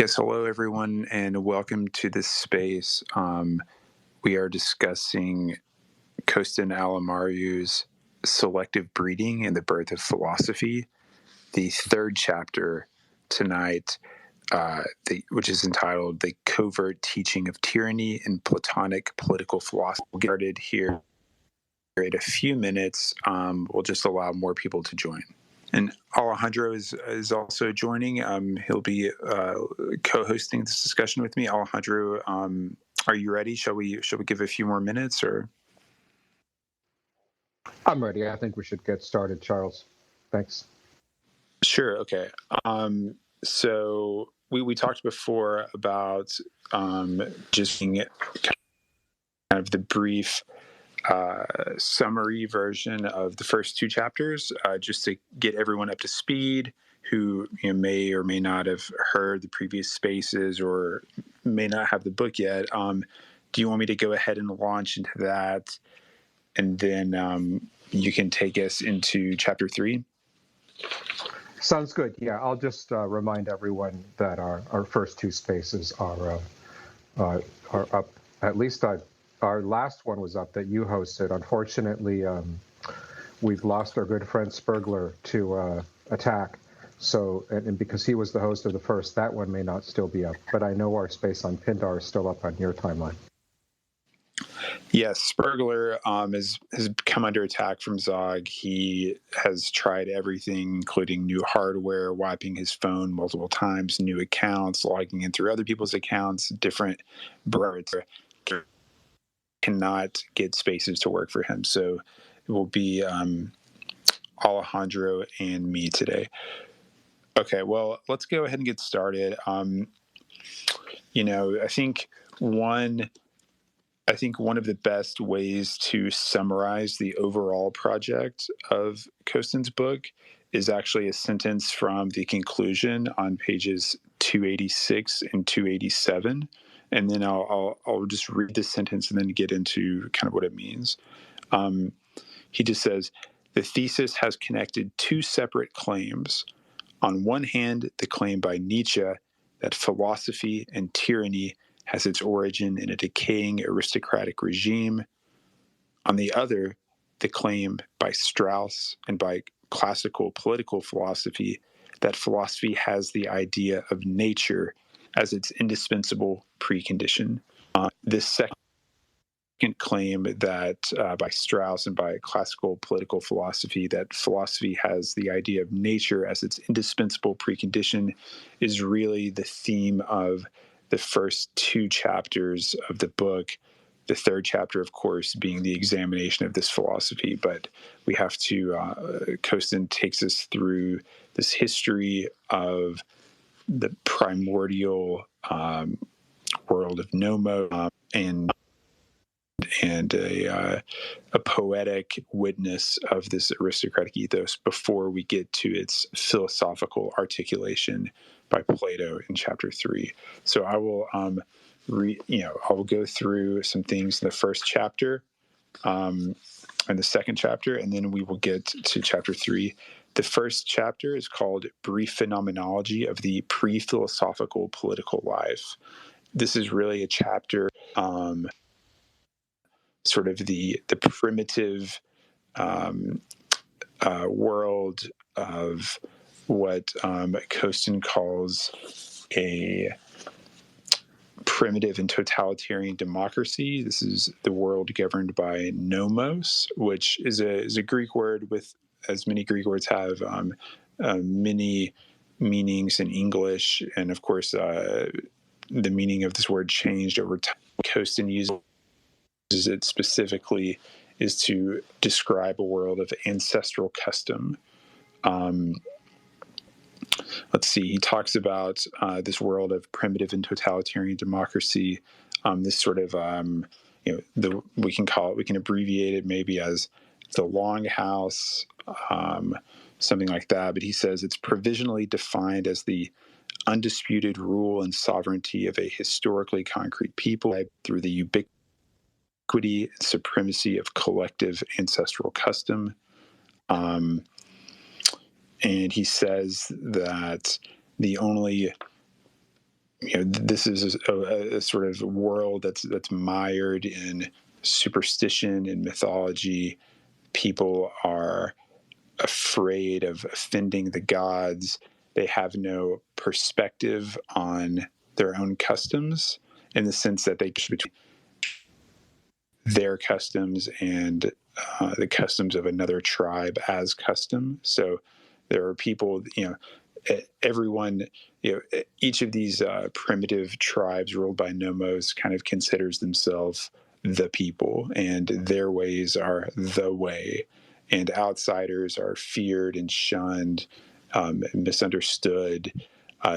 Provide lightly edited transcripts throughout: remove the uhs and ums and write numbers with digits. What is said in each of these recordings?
Yes, hello everyone, and welcome to this space. We are discussing Kostin Alomariu's Selective Breeding and the Birth of Philosophy, the third chapter tonight, which is entitled The Covert Teaching of Tyranny in Platonic Political Philosophy. We'll get started here in a few minutes. We'll just allow more people to join. And Alejandro is also joining. He'll be co-hosting this discussion with me. Alejandro, are you ready? Shall we give a few more minutes, or? I'm ready. I think we should get started, Charles. Thanks. Sure. Okay. So we talked before about just being kind of the brief summary version of the first two chapters, just to get everyone up to speed who may or may not have heard the previous spaces or may not have the book yet. Do you want me to go ahead and launch into that, and then you can take us into chapter 3? Sounds good. Yeah, I'll just remind everyone that our first two spaces are up. At least our last one was up that you hosted. Unfortunately, we've lost our good friend Spurgler to attack. So, and because he was the host of the first, that one may not still be up. But I know our space on Pindar is still up on your timeline. Yes, Spurgler has come under attack from Zog. He has tried everything, including new hardware, wiping his phone multiple times, new accounts, logging in through other people's accounts, different birds. Cannot get spaces to work for him. So it will be Alejandro and me today. Okay, well, let's go ahead and get started. I think one of the best ways to summarize the overall project of Kostin's book is actually a sentence from the conclusion on pages 286 and 287. And then I'll just read this sentence and then get into kind of what it means. He just says, the thesis has connected two separate claims. On one hand, the claim by Nietzsche that philosophy and tyranny has its origin in a decaying aristocratic regime. On the other, the claim by Strauss and by classical political philosophy that philosophy has the idea of nature as its indispensable precondition. This second claim that by Strauss and by classical political philosophy that philosophy has the idea of nature as its indispensable precondition is really the theme of the first two chapters of the book. The third chapter, of course, being the examination of this philosophy. But we have to, Kostin takes us through this history of the primordial world of Nomo and a poetic witness of this aristocratic ethos before we get to its philosophical articulation by Plato in chapter 3. So I will I will go through some things in the first chapter and the second chapter, and then we will get to chapter 3. The first chapter is called Brief Phenomenology of the Pre-Philosophical Political Life. This is really a chapter sort of the primitive world of what Kostin calls a primitive and totalitarian democracy. This is the world governed by nomos, which is a Greek word with, as many Greek words have, many meanings in English. And of course, the meaning of this word changed over time. Kostin uses it specifically is to describe a world of ancestral custom. Let's see, he talks about this world of primitive and totalitarian democracy, this sort of, we can abbreviate it maybe as the Longhouse, something like that. But he says it's provisionally defined as the undisputed rule and sovereignty of a historically concrete people through the ubiquity and supremacy of collective ancestral custom. And he says that the only this is a sort of world that's mired in superstition and mythology. People are afraid of offending the gods. They have no perspective on their own customs, in the sense that they choose between their customs and the customs of another tribe as custom. So there are people, everyone, each of these primitive tribes ruled by nomos kind of considers themselves the people, and their ways are the way, and outsiders are feared and shunned, misunderstood.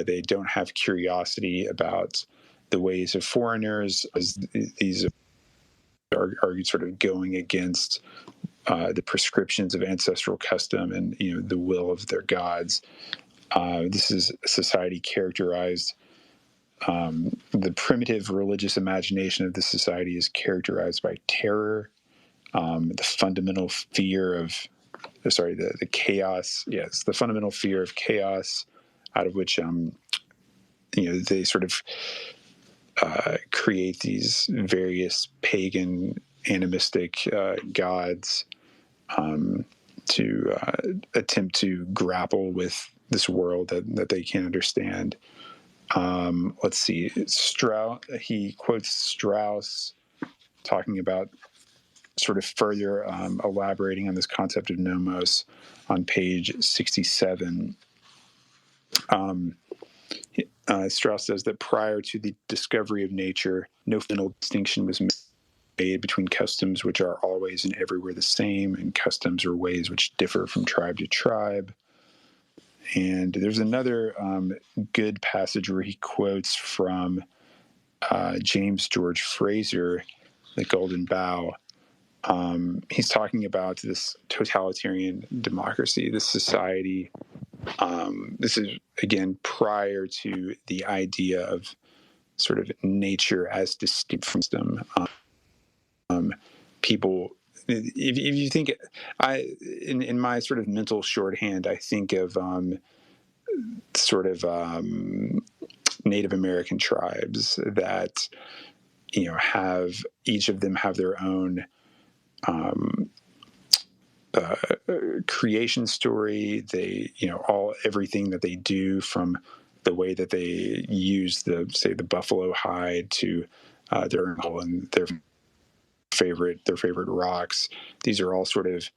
They don't have curiosity about the ways of foreigners, as these are sort of going against the prescriptions of ancestral custom and the will of their gods. This is a society characterized. The primitive religious imagination of the society is characterized by terror, the fundamental fear of, the chaos. Yes, the fundamental fear of chaos, out of which they sort of create these various pagan animistic gods to attempt to grapple with this world that they can't understand. Let's see, Strauss. He quotes Strauss talking about sort of further elaborating on this concept of nomos on page 67. Strauss says that prior to the discovery of nature, no final distinction was made between customs which are always and everywhere the same and customs or ways which differ from tribe to tribe. And there's another good passage where he quotes from James George Frazer, The Golden Bough. He's talking about this totalitarian democracy, this society. This is, again, prior to the idea of sort of nature as distinct from them. People, if you think, in my sort of mental shorthand, I think of sort of Native American tribes that have, each of them have their own creation story. They, everything that they do, from the way that they use the buffalo hide to their and their favorite rocks. These are all sort of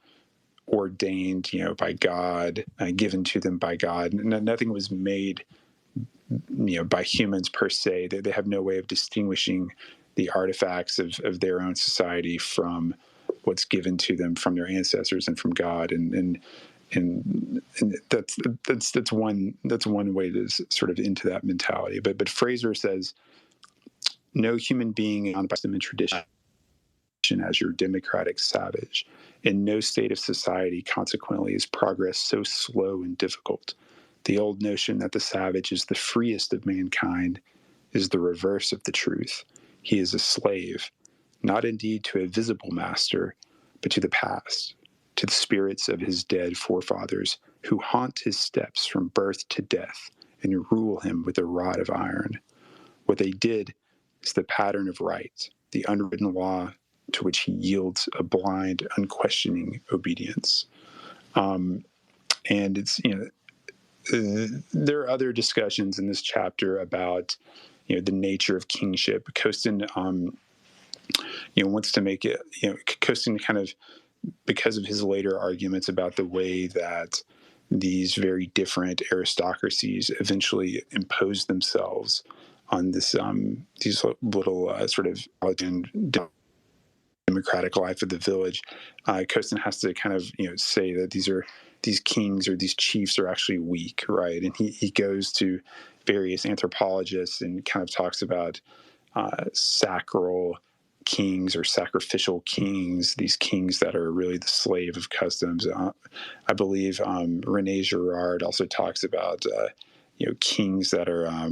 ordained, by God, given to them by God. Nothing was made, by humans per se. They have no way of distinguishing the artifacts of their own society from what's given to them from their ancestors and from God. And that's one way to sort of into that mentality. But Fraser says, no human being bound by custom and tradition as your democratic savage. In no state of society, consequently, is progress so slow and difficult. The old notion that the savage is the freest of mankind is the reverse of the truth. He is a slave, not indeed to a visible master, but to the past, to the spirits of his dead forefathers who haunt his steps from birth to death and rule him with a rod of iron. What they did is the pattern of right, the unwritten law to which he yields a blind, unquestioning obedience. And it's, there are other discussions in this chapter about, the nature of kingship. Costin, wants to make it, Costin kind of, because of his later arguments about the way that these very different aristocracies eventually impose themselves on this, these little sort of democratic life of the village, Costin has to kind of say that these kings or these chiefs are actually weak, right? And he goes to various anthropologists and kind of talks about sacral kings or sacrificial kings, these kings that are really the slave of customs. I believe Rene Girard also talks about kings that are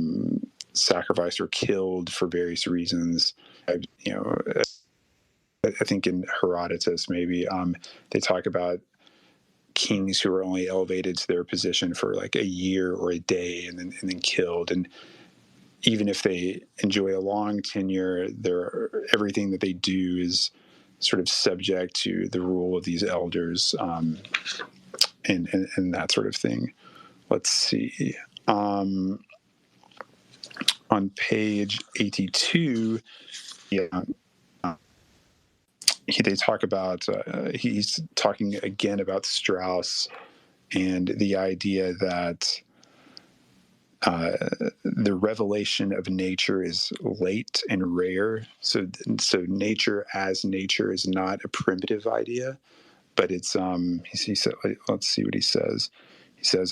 sacrificed or killed for various reasons. I think in Herodotus, maybe, they talk about kings who are only elevated to their position for like a year or a day and then killed. And, even if they enjoy a long tenure, everything that they do is sort of subject to the rule of these elders, and that sort of thing. Let's see. On page 82, yeah, they talk about, he's talking again about Strauss and the idea that the revelation of nature is late and rare. So nature as nature is not a primitive idea, but it's he said, let's see what he says. He says,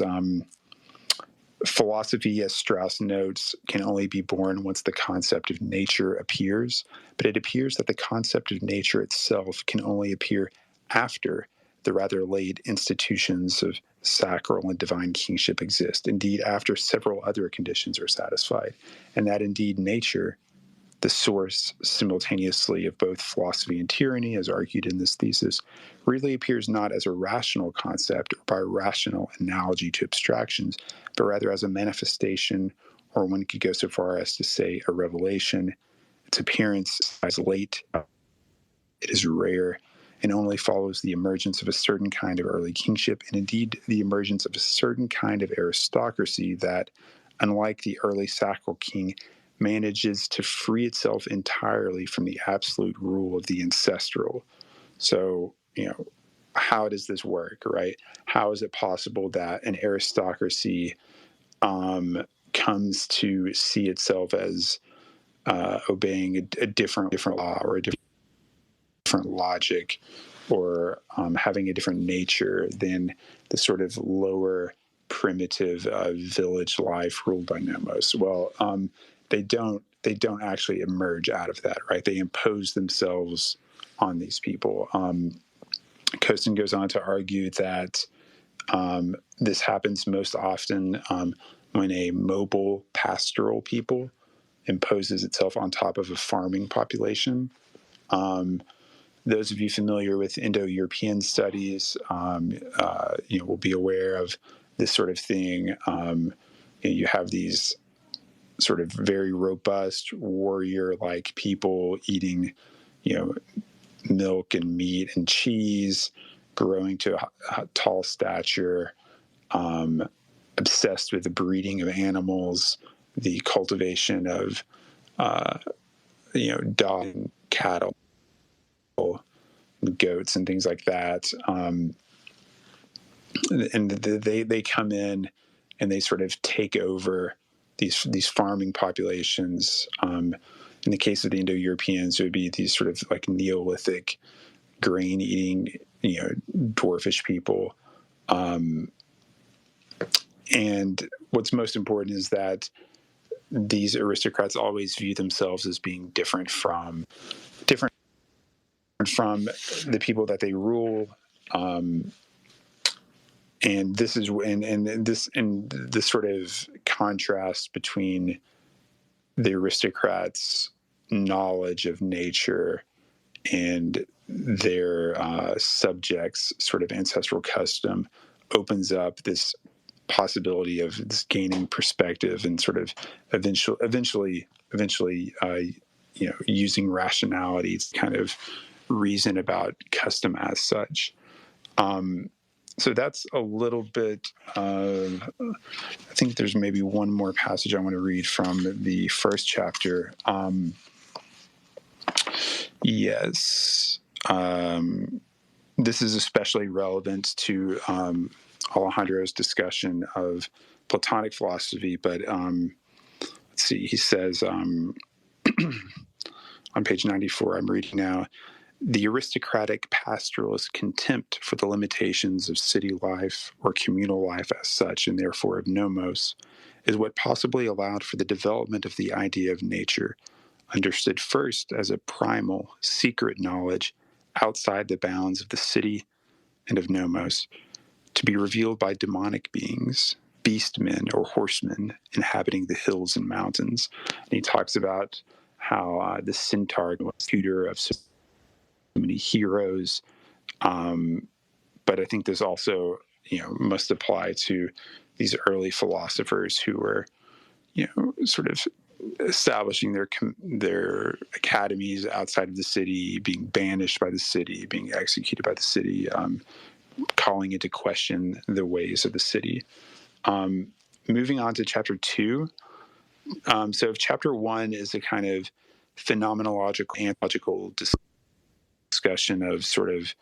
philosophy, as Strauss notes, can only be born once the concept of nature appears, but it appears that the concept of nature itself can only appear after the rather late institutions of sacral and divine kingship exist, indeed after several other conditions are satisfied, and that indeed nature, the source simultaneously of both philosophy and tyranny, as argued in this thesis, really appears not as a rational concept or by rational analogy to abstractions, but rather as a manifestation, or one could go so far as to say a revelation. Its appearance is late, it is rare, and only follows the emergence of a certain kind of early kingship, and indeed the emergence of a certain kind of aristocracy that, unlike the early sacral king, manages to free itself entirely from the absolute rule of the ancestral. So, how does this work, right? How is it possible that an aristocracy comes to see itself as obeying a different law or a different logic, or having a different nature than the sort of lower primitive village life ruled by nomos? Well, they don't actually emerge out of that, right? They impose themselves on these people. Kostin goes on to argue that this happens most often when a mobile pastoral people imposes itself on top of a farming population. Those of you familiar with Indo-European studies, will be aware of this sort of thing. You have these sort of very robust warrior-like people eating, milk and meat and cheese, growing to a tall stature, obsessed with the breeding of animals, the cultivation of, dog and cattle, goats and things like that. And they come in and they sort of take over these farming populations. In the case of the Indo-Europeans, it would be these sort of like Neolithic grain-eating, dwarfish people. And what's most important is that these aristocrats always view themselves as being different from the people that they rule. And this is this sort of contrast between the aristocrats' knowledge of nature and their subjects' sort of ancestral custom opens up this possibility of this gaining perspective and sort of eventually using rationality to kind of reason about custom as such. So that's a little bit of, I think there's maybe one more passage I want to read from the first chapter. Yes. This is especially relevant to Alejandro's discussion of Platonic philosophy, but let's see, he says on page 94, I'm reading now, the aristocratic pastoralist contempt for the limitations of city life or communal life as such, and therefore of nomos, is what possibly allowed for the development of the idea of nature, understood first as a primal, secret knowledge outside the bounds of the city and of nomos, to be revealed by demonic beings, beastmen or horsemen inhabiting the hills and mountains. And he talks about how the centaur was tutor of so many heroes, but I think this also, must apply to these early philosophers who were, sort of establishing their academies outside of the city, being banished by the city, being executed by the city, calling into question the ways of the city. Moving on to chapter 2. So if chapter 1 is a kind of phenomenological, anthropological discussion of sort of,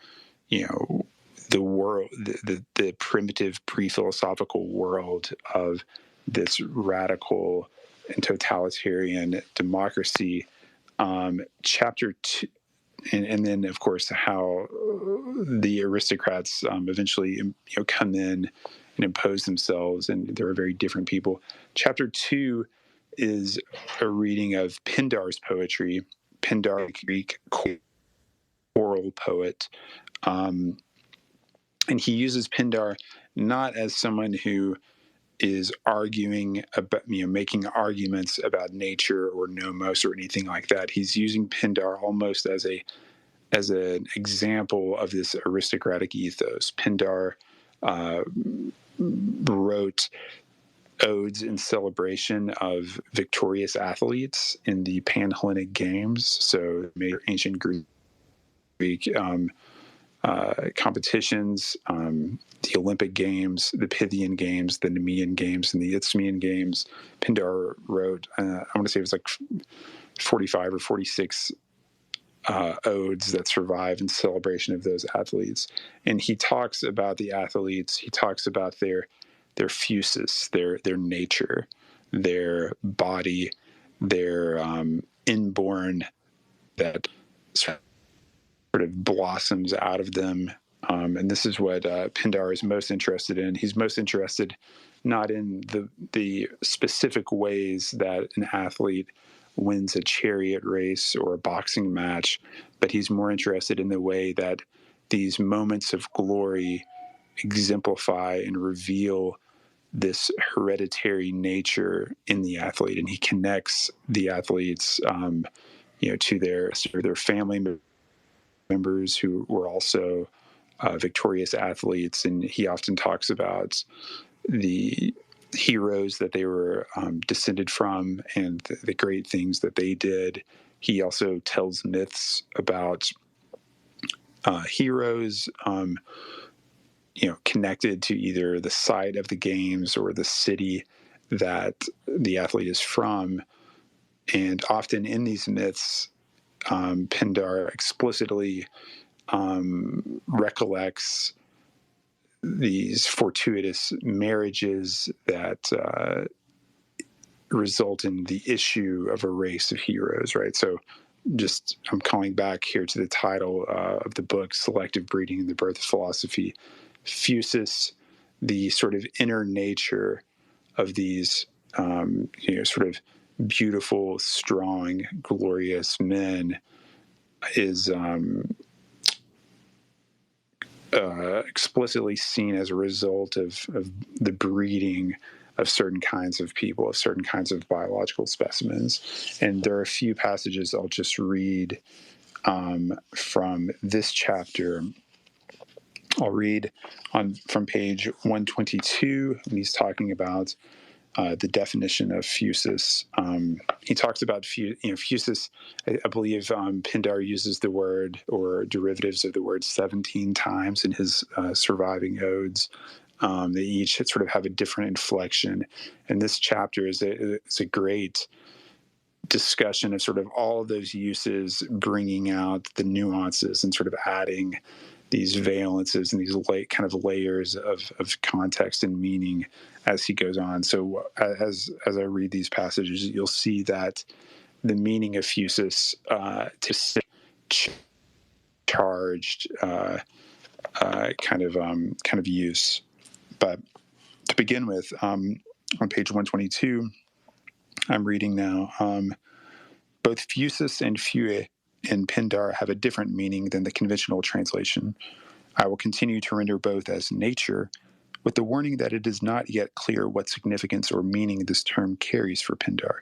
the world, the primitive pre-philosophical world of this radical and totalitarian democracy. Chapter 2, and then of course how the aristocrats eventually come in and impose themselves, and there are very different people. Chapter 2 is a reading of Pindar's poetry. Pindar, Greek choral poet. And he uses Pindar not as someone who is arguing about, making arguments about nature or nomos or anything like that. He's using Pindar almost as an example of this aristocratic ethos. Pindar wrote odes in celebration of victorious athletes in the Pan-Hellenic Games, so major ancient Greek competitions, the Olympic Games, the Pythian Games, the Nemean Games, and the Isthmian Games. Pindar wrote, I want to say it was like 45 or 46 odes that survive in celebration of those athletes. And he talks about the athletes. He talks about their physis, their nature, their body, their inborn that sort of blossoms out of them. And this is what Pindar is most interested in. He's most interested not in the specific ways that an athlete wins a chariot race or a boxing match, but he's more interested in the way that these moments of glory exemplify and reveal this hereditary nature in the athlete. And he connects the athletes to their family members who were also victorious athletes. And he often talks about the heroes that they were descended from and the great things that they did. He also tells myths about heroes connected to either the site of the games or the city that the athlete is from. And often in these myths, Pindar explicitly recollects these fortuitous marriages that result in the issue of a race of heroes, right? So I'm calling back here to the title of the book, Selective Breeding and the Birth of Philosophy. Physis, the sort of inner nature of these, sort of beautiful, strong, glorious men is explicitly seen as a result of the breeding of certain kinds of people, of certain kinds of biological specimens. And there are a few passages I'll just read from this chapter. I'll read from page 122, and he's talking about the definition of physis. He talks about physis. I believe Pindar uses the word or derivatives of the word 17 times in his surviving odes. They each sort of have a different inflection, and this chapter is a great discussion of sort of all of those uses, bringing out the nuances and sort of adding these valences and these kind of layers of context and meaning as he goes on. So as I read these passages, you'll see that the meaning of physis to charged kind of use. But to begin with, on page 122, I'm reading now. Both physis and phue in Pindar have a different meaning than the conventional translation. I will continue to render both as nature, with the warning that it is not yet clear what significance or meaning this term carries for Pindar.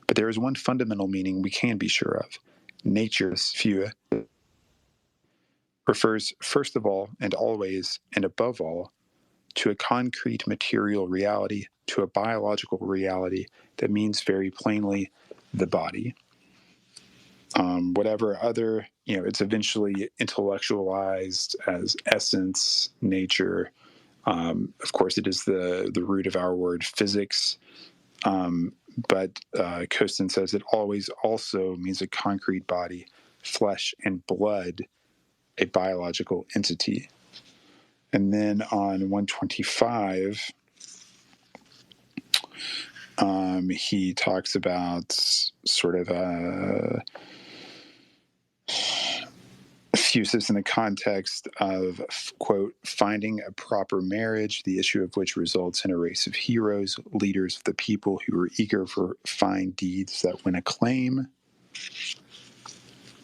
But there is one fundamental meaning we can be sure of. Nature's phue refers first of all and always and above all to a concrete material reality, to a biological reality that means very plainly the body. Whatever other, it's eventually intellectualized as essence, nature. Of course, it is the root of our word physics. But Costin says it always also means a concrete body, flesh and blood, a biological entity. And then on 125, he talks about sort of fuses in the context of, quote, finding a proper marriage, the issue of which results in a race of heroes, leaders of the people who are eager for fine deeds that win acclaim.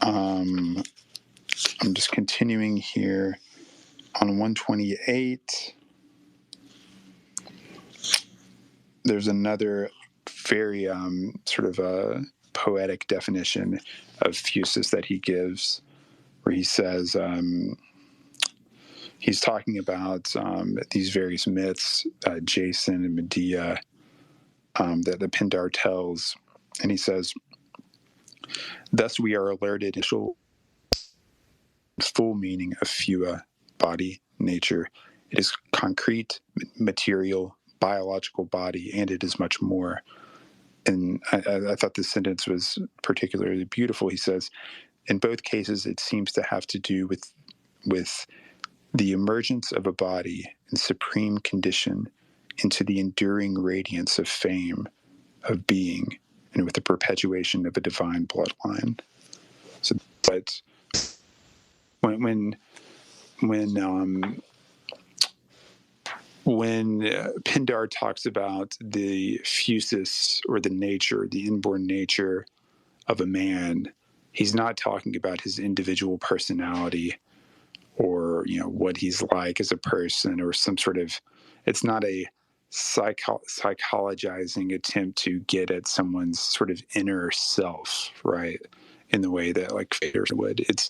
I'm just continuing here. On 128, there's another very sort of a poetic definition of fusus that he gives, where he says, he's talking about these various myths, Jason and Medea, that the Pindar tells. And he says, thus we are alerted to the full meaning of fua, body, nature. It is concrete, material, biological body, and it is much more. And I thought this sentence was particularly beautiful. He says, in both cases, it seems to have to do with the emergence of a body in supreme condition into the enduring radiance of fame, of being, and with the perpetuation of a divine bloodline. So, but when Pindar talks about the fusus, or the nature, the inborn nature of a man, he's not talking about his individual personality, or what he's like as a person, or some sort of, it's not a psychologizing attempt to get at someone's sort of inner self, right, in the way that like Vader would. It's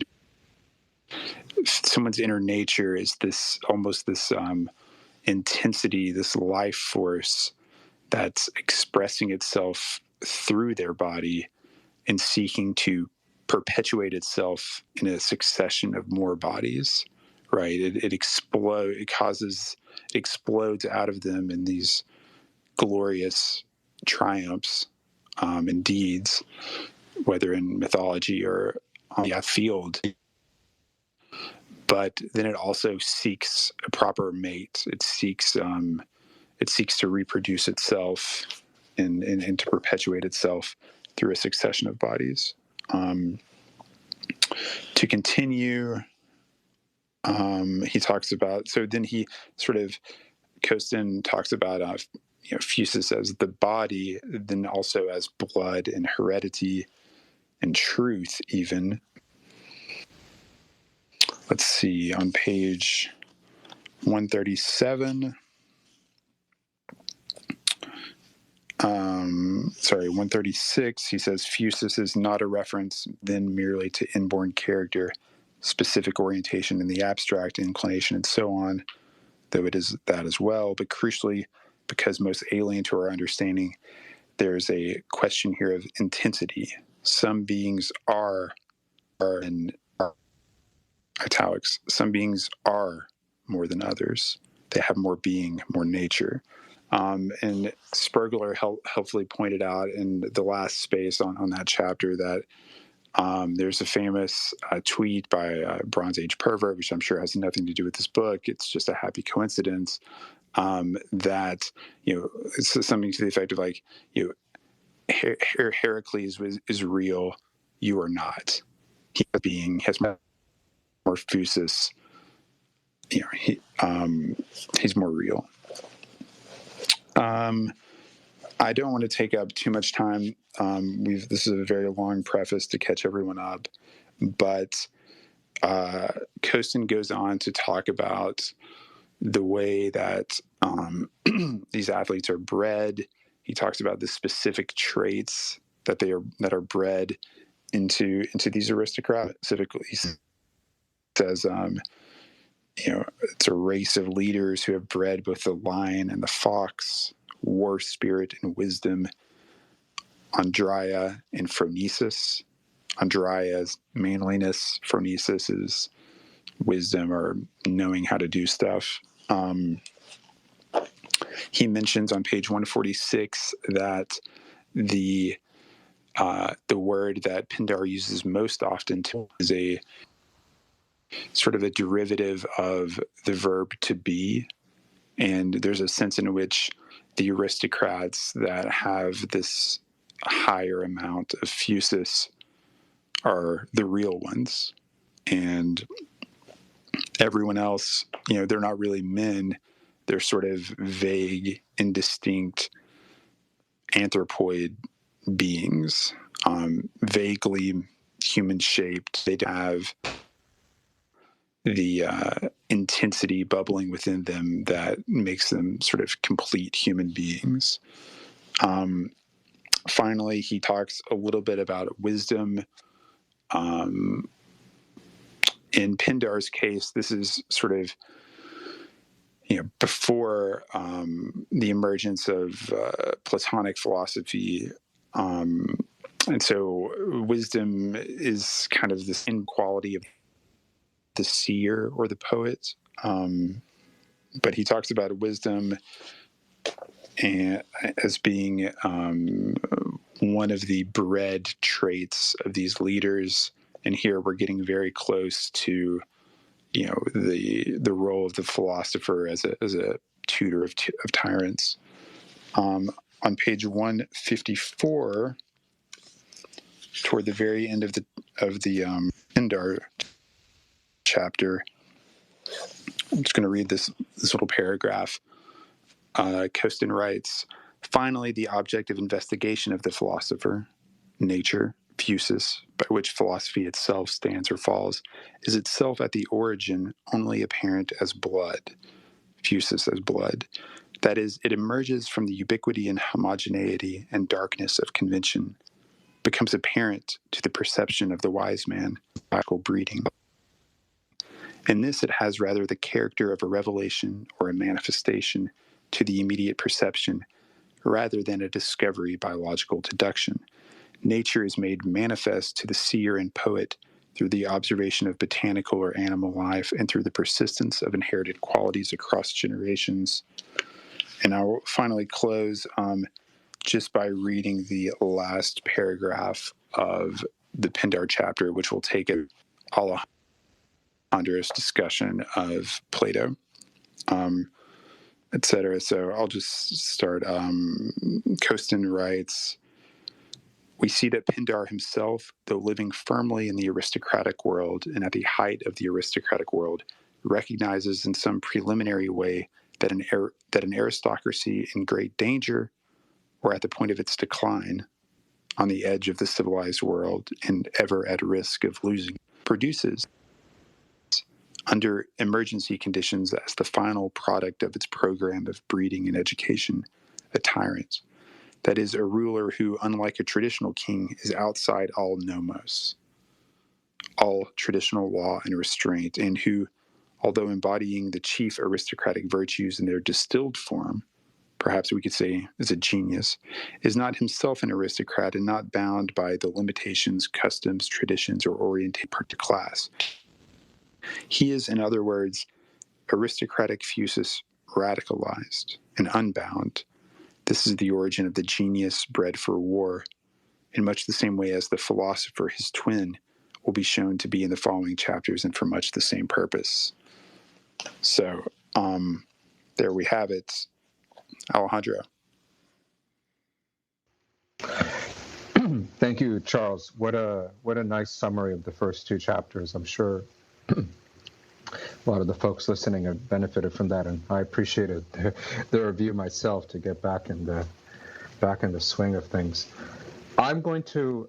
someone's inner nature is this almost this intensity, this life force that's expressing itself through their body and seeking to perpetuate itself in a succession of more bodies, right? It explodes out of them in these glorious triumphs and deeds, whether in mythology or on the field. But then it also seeks a proper mate. It seeks to reproduce itself and to perpetuate itself through a succession of bodies. To continue, he talks about, so then he sort of, Costin talks about fusus as the body, then also as blood and heredity and truth even. Let's see, on page 137, 136, he says, fusus is not a reference then merely to inborn character, specific orientation in the abstract, inclination, and so on, though it is that as well, but crucially, because most alien to our understanding, there's a question here of intensity. Some beings are in italics, some beings are more than others. They have more being, more nature. And Spergler helpfully pointed out in the last space on that chapter that there's a famous tweet by Bronze Age Pervert, which I'm sure has nothing to do with this book. It's just a happy coincidence that, it's something to the effect of like, Heracles is real, you are not. He has more fusus. He's more real. I don't want to take up too much time. This is a very long preface to catch everyone up, but Costin goes on to talk about the way that these athletes are bred. He talks about the specific traits that are bred into these aristocrats. Specifically, he says it's a race of leaders who have bred both the lion and the fox, war spirit and wisdom, Andria and phronesis. Andria is manliness, phronesis is wisdom or knowing how to do stuff. He mentions on page 146 that the word that Pindar uses most often is a sort of a derivative of the verb to be. And there's a sense in which the aristocrats that have this higher amount of phusis are the real ones. And everyone else, they're not really men. They're sort of vague, indistinct anthropoid beings, vaguely human-shaped. They have the intensity bubbling within them that makes them sort of complete human beings. Finally, he talks a little bit about wisdom. In Pindar's case, this is sort of before the emergence of Platonic philosophy. And so wisdom is kind of this inequality of the seer or the poet. But he talks about wisdom as being one of the bred traits of these leaders. And here we're getting very close to, the role of the philosopher as a tutor of tyrants. On page 154, toward the very end of the Pindar chapter, I'm just going to read this little paragraph. Costin writes, "Finally, the object of investigation of the philosopher, nature, phusis, by which philosophy itself stands or falls, is itself at the origin only apparent as blood, phusis as blood. That is, it emerges from the ubiquity and homogeneity and darkness of convention, becomes apparent to the perception of the wise man, biological breeding. In this it has rather the character of a revelation or a manifestation to the immediate perception, rather than a discovery by logical deduction. Nature is made manifest to the seer and poet through the observation of botanical or animal life and through the persistence of inherited qualities across generations." And I'll finally close just by reading the last paragraph of the Pindar chapter, which will take it Alejandro's discussion of Plato, etc. So I'll just start. Costin writes, "We see that Pindar himself, though living firmly in the aristocratic world and at the height of the aristocratic world, recognizes in some preliminary way that an aristocracy in great danger, or at the point of its decline, on the edge of the civilized world and ever at risk of losing, produces, under emergency conditions as the final product of its program of breeding and education, a tyrant. That is, a ruler who, unlike a traditional king, is outside all nomos, all traditional law and restraint, and who, although embodying the chief aristocratic virtues in their distilled form, perhaps we could say is a genius, is not himself an aristocrat and not bound by the limitations, customs, traditions, or oriented to class. He is, in other words, aristocratic phusis radicalized and unbound. This is the origin of the genius bred for war, in much the same way as the philosopher, his twin, will be shown to be in the following chapters and for much the same purpose." So there we have it. Alejandro. Thank you, Charles. What a nice summary of the first two chapters. I'm sure a lot of the folks listening have benefited from that, and I appreciated the review myself to get back in the swing of things. I'm going to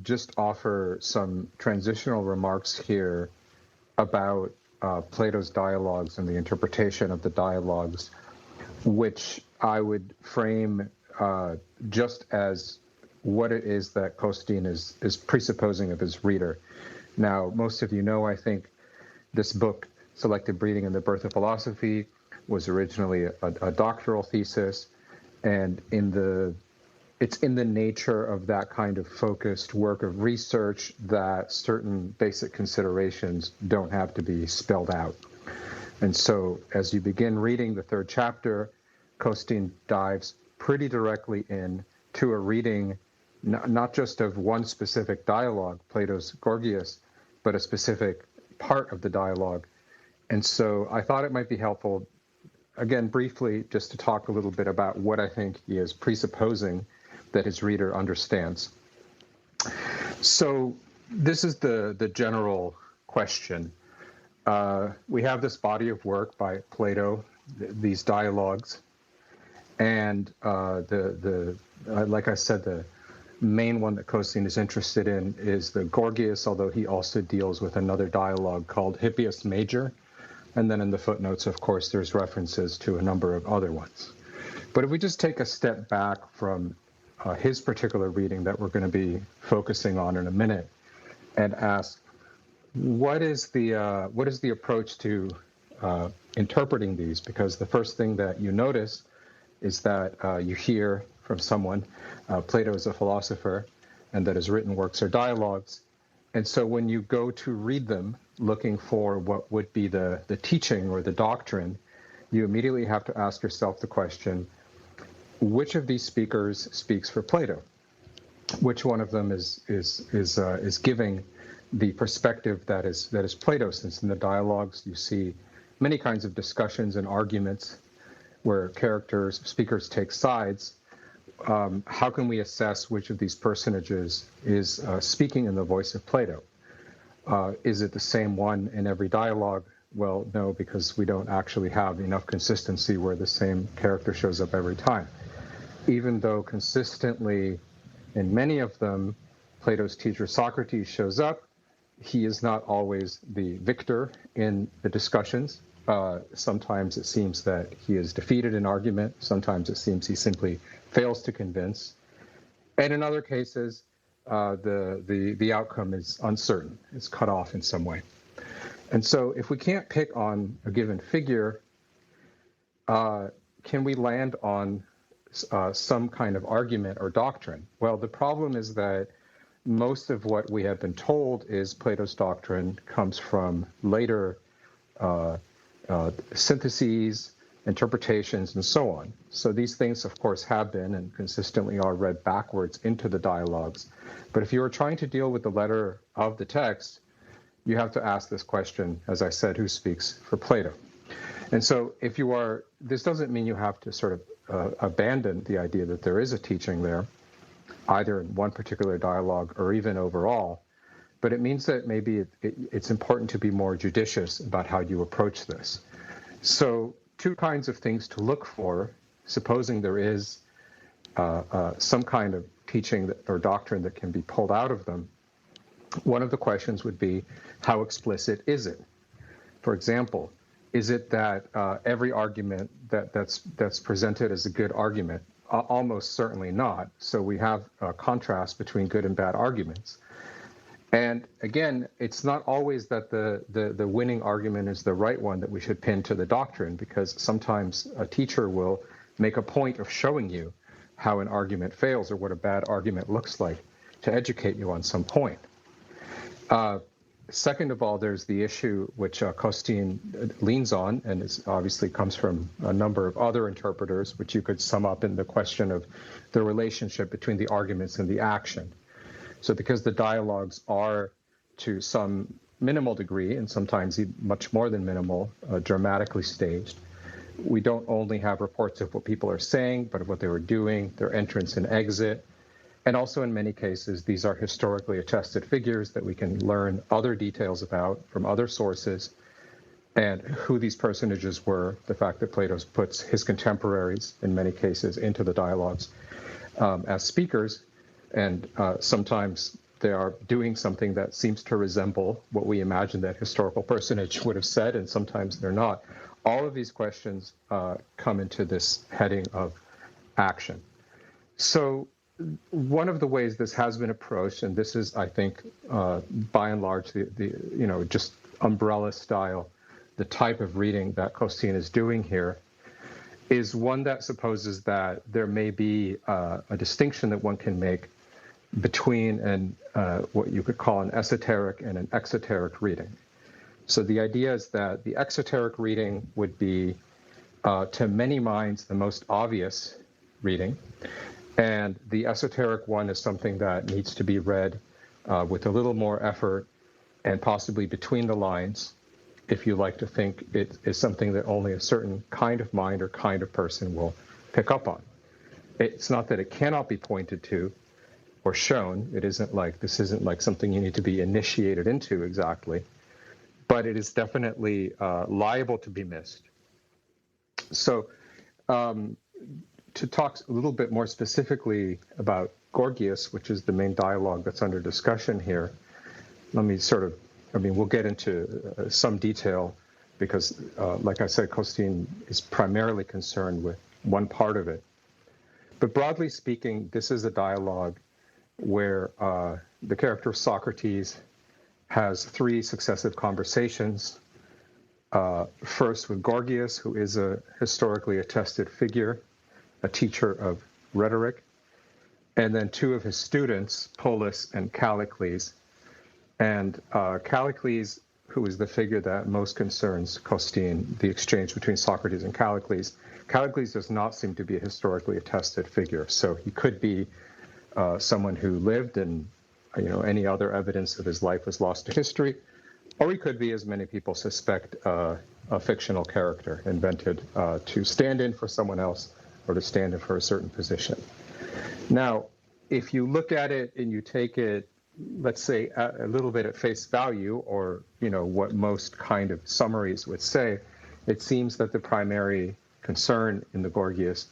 just offer some transitional remarks here about Plato's dialogues and the interpretation of the dialogues, which I would frame just as what it is that Costin is presupposing of his reader. Now, most of you know, I think, this book Selective Breeding and the Birth of Philosophy was originally a doctoral thesis, and it's in the nature of that kind of focused work of research that certain basic considerations don't have to be spelled out. And so as you begin reading the third chapter, Costin dives pretty directly in to a reading not just of one specific dialogue, Plato's Gorgias, but a specific part of the dialogue. And so I thought it might be helpful, again, briefly, just to talk a little bit about what I think he is presupposing that his reader understands. So this is the general question. We have this body of work by Plato, these dialogues, and like I said, the main one that Costin is interested in is the Gorgias, although he also deals with another dialogue called Hippias Major. And then in the footnotes, of course, there's references to a number of other ones. But if we just take a step back from his particular reading that we're going to be focusing on in a minute and ask, what is the approach to interpreting these? Because the first thing that you notice is that you hear from someone, Plato is a philosopher, and that his written works are dialogues. And so when you go to read them, looking for what would be the teaching or the doctrine, you immediately have to ask yourself the question, which of these speakers speaks for Plato? Which one of them is giving the perspective that is Plato? Since in the dialogues you see many kinds of discussions and arguments where speakers take sides. How can we assess which of these personages is speaking in the voice of Plato? Is it the same one in every dialogue? Well, no, because we don't actually have enough consistency where the same character shows up every time. Even though consistently in many of them, Plato's teacher Socrates shows up, he is not always the victor in the discussions. Sometimes it seems that he is defeated in argument. Sometimes it seems he simply fails to convince. And in other cases, the outcome is uncertain. It's cut off in some way. And so if we can't pick on a given figure, can we land on some kind of argument or doctrine? Well, the problem is that most of what we have been told is Plato's doctrine comes from later syntheses, interpretations, and so on. So these things, of course, have been and consistently are read backwards into the dialogues. But if you are trying to deal with the letter of the text, you have to ask this question, as I said, who speaks for Plato? And so if you are, this doesn't mean you have to sort of abandon the idea that there is a teaching there, either in one particular dialogue or even overall, but it means that maybe it's important to be more judicious about how you approach this. So two kinds of things to look for, supposing there is some kind of teaching or doctrine that can be pulled out of them. One of the questions would be, how explicit is it? For example, is it that every argument that's presented as a good argument? Almost certainly not. So we have a contrast between good and bad arguments. And again, it's not always that the winning argument is the right one that we should pin to the doctrine, because sometimes a teacher will make a point of showing you how an argument fails or what a bad argument looks like to educate you on some point. Second of all, there's the issue which Costin leans on, and is obviously comes from a number of other interpreters, which you could sum up in the question of the relationship between the arguments and the action. So because the dialogues are, to some minimal degree, and sometimes much more than minimal, dramatically staged, we don't only have reports of what people are saying, but of what they were doing, their entrance and exit. And also in many cases, these are historically attested figures that we can learn other details about from other sources, and who these personages were, the fact that Plato puts his contemporaries, in many cases, into the dialogues as speakers, and sometimes they are doing something that seems to resemble what we imagine that historical personage would have said, and sometimes they're not. All of these questions come into this heading of action. So one of the ways this has been approached, and this is, I think, by and large, the just umbrella style the type of reading that Costin is doing here is one that supposes that there may be a distinction that one can make between what you could call an esoteric and an exoteric reading. So the idea is that the exoteric reading would be, to many minds, the most obvious reading, and the esoteric one is something that needs to be read with a little more effort and possibly between the lines, if you like to think it is something that only a certain kind of mind or kind of person will pick up on. It's not that it cannot be pointed to or shown. This isn't like something you need to be initiated into exactly, but it is definitely liable to be missed. So to talk a little bit more specifically about Gorgias, which is the main dialogue that's under discussion here, let me we'll get into some detail because, like I said, Costin is primarily concerned with one part of it. But broadly speaking, this is a dialogue where the character of Socrates has three successive conversations. First with Gorgias, who is a historically attested figure, a teacher of rhetoric, and then two of his students, Polus and Callicles. And Callicles, who is the figure that most concerns Costin, the exchange between Socrates and Callicles. Callicles does not seem to be a historically attested figure, so he could be someone who lived and any other evidence of his life was lost to history, or he could be, as many people suspect, a fictional character invented to stand in for someone else or to stand in for a certain position. Now, if you look at it and you take it, let's say, a little bit at face value, or what most kind of summaries would say, it seems that the primary concern in the Gorgias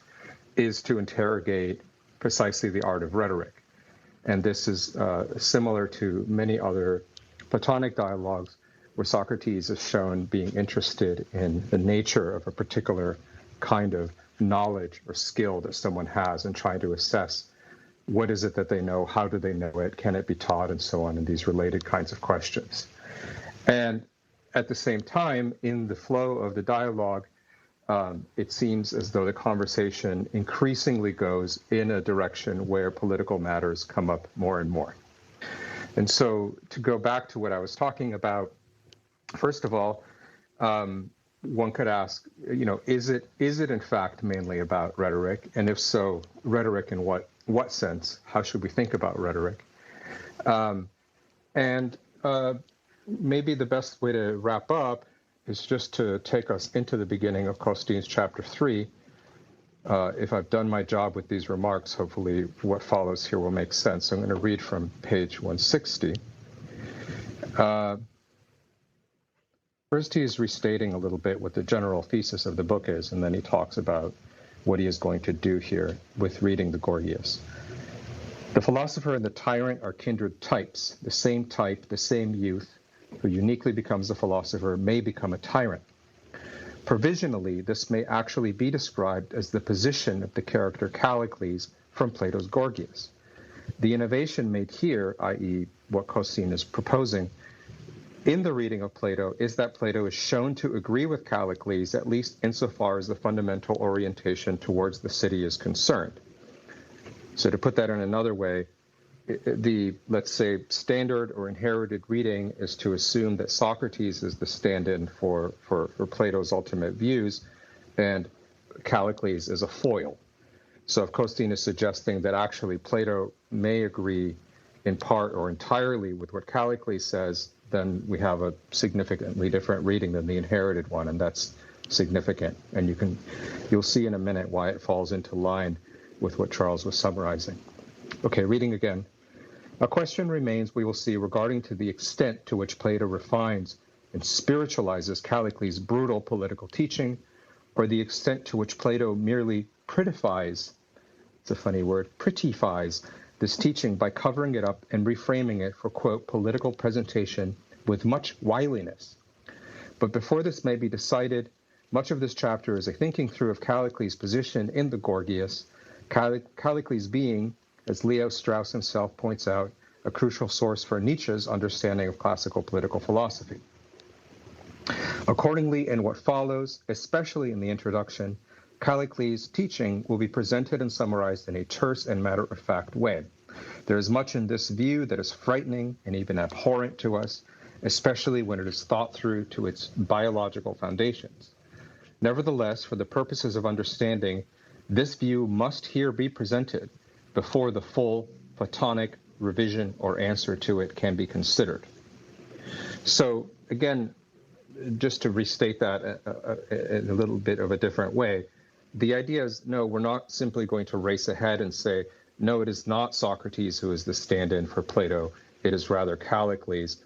is to interrogate precisely the art of rhetoric. And this is similar to many other Platonic dialogues where Socrates is shown being interested in the nature of a particular kind of knowledge or skill that someone has and trying to assess what is it that they know, how do they know it, can it be taught, and so on, and these related kinds of questions. And at the same time, in the flow of the dialogue, it seems as though the conversation increasingly goes in a direction where political matters come up more and more. And so to go back to what I was talking about, first of all, one could ask, is it in fact mainly about rhetoric? And if so, rhetoric in what sense? How should we think about rhetoric? And maybe the best way to wrap up is just to take us into the beginning of Costin's chapter 3. If I've done my job with these remarks, hopefully what follows here will make sense. So I'm going to read from page 160. First, he is restating a little bit what the general thesis of the book is, and then he talks about what he is going to do here with reading the Gorgias. The philosopher and the tyrant are kindred types. The same type, the same youth, who uniquely becomes a philosopher, may become a tyrant. Provisionally, this may actually be described as the position of the character Callicles from Plato's Gorgias. The innovation made here, i.e. what Costin is proposing, in the reading of Plato is that Plato is shown to agree with Callicles, at least insofar as the fundamental orientation towards the city is concerned. So to put that in another way, the, let's say, standard or inherited reading is to assume that Socrates is the stand-in for Plato's ultimate views, and Callicles is a foil. So if Costin is suggesting that actually Plato may agree in part or entirely with what Callicles says, then we have a significantly different reading than the inherited one, and that's significant. And you'll see in a minute why it falls into line with what Charles was summarizing. Okay, reading again. A question remains, we will see, regarding to the extent to which Plato refines and spiritualizes Callicles' brutal political teaching, or the extent to which Plato merely prettifies, it's a funny word, prettifies this teaching by covering it up and reframing it for, quote, political presentation with much wiliness. But before this may be decided, much of this chapter is a thinking through of Callicles' position in the Gorgias, Callicles being, as Leo Strauss himself points out, a crucial source for Nietzsche's understanding of classical political philosophy. Accordingly, in what follows, especially in the introduction, Callicles' teaching will be presented and summarized in a terse and matter-of-fact way. There is much in this view that is frightening and even abhorrent to us, especially when it is thought through to its biological foundations. Nevertheless, for the purposes of understanding, this view must here be presented before the full Platonic revision or answer to it can be considered. So again, just to restate that in a little bit of a different way, the idea is, no, we're not simply going to race ahead and say, no, it is not Socrates who is the stand-in for Plato, it is rather Callicles.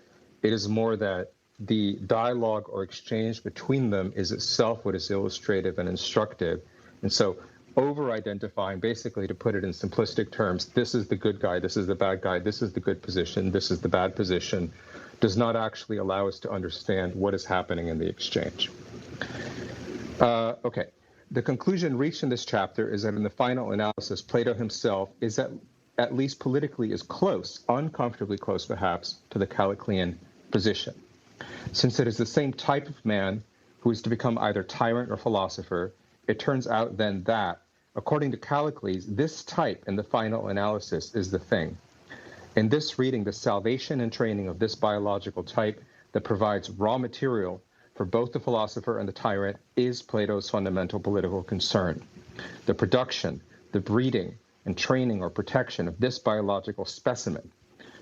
It is more that the dialogue or exchange between them is itself what is illustrative and instructive. And so over-identifying, basically to put it in simplistic terms, this is the good guy, this is the bad guy, this is the good position, this is the bad position, does not actually allow us to understand what is happening in the exchange. Okay, the conclusion reached in this chapter is that in the final analysis, Plato himself is at least politically is close, uncomfortably close perhaps, to the Calliclean position. Since it is the same type of man who is to become either tyrant or philosopher, it turns out then that, according to Callicles, this type in the final analysis is the thing. In this reading, the salvation and training of this biological type that provides raw material for both the philosopher and the tyrant is Plato's fundamental political concern. The production, the breeding, and training or protection of this biological specimen,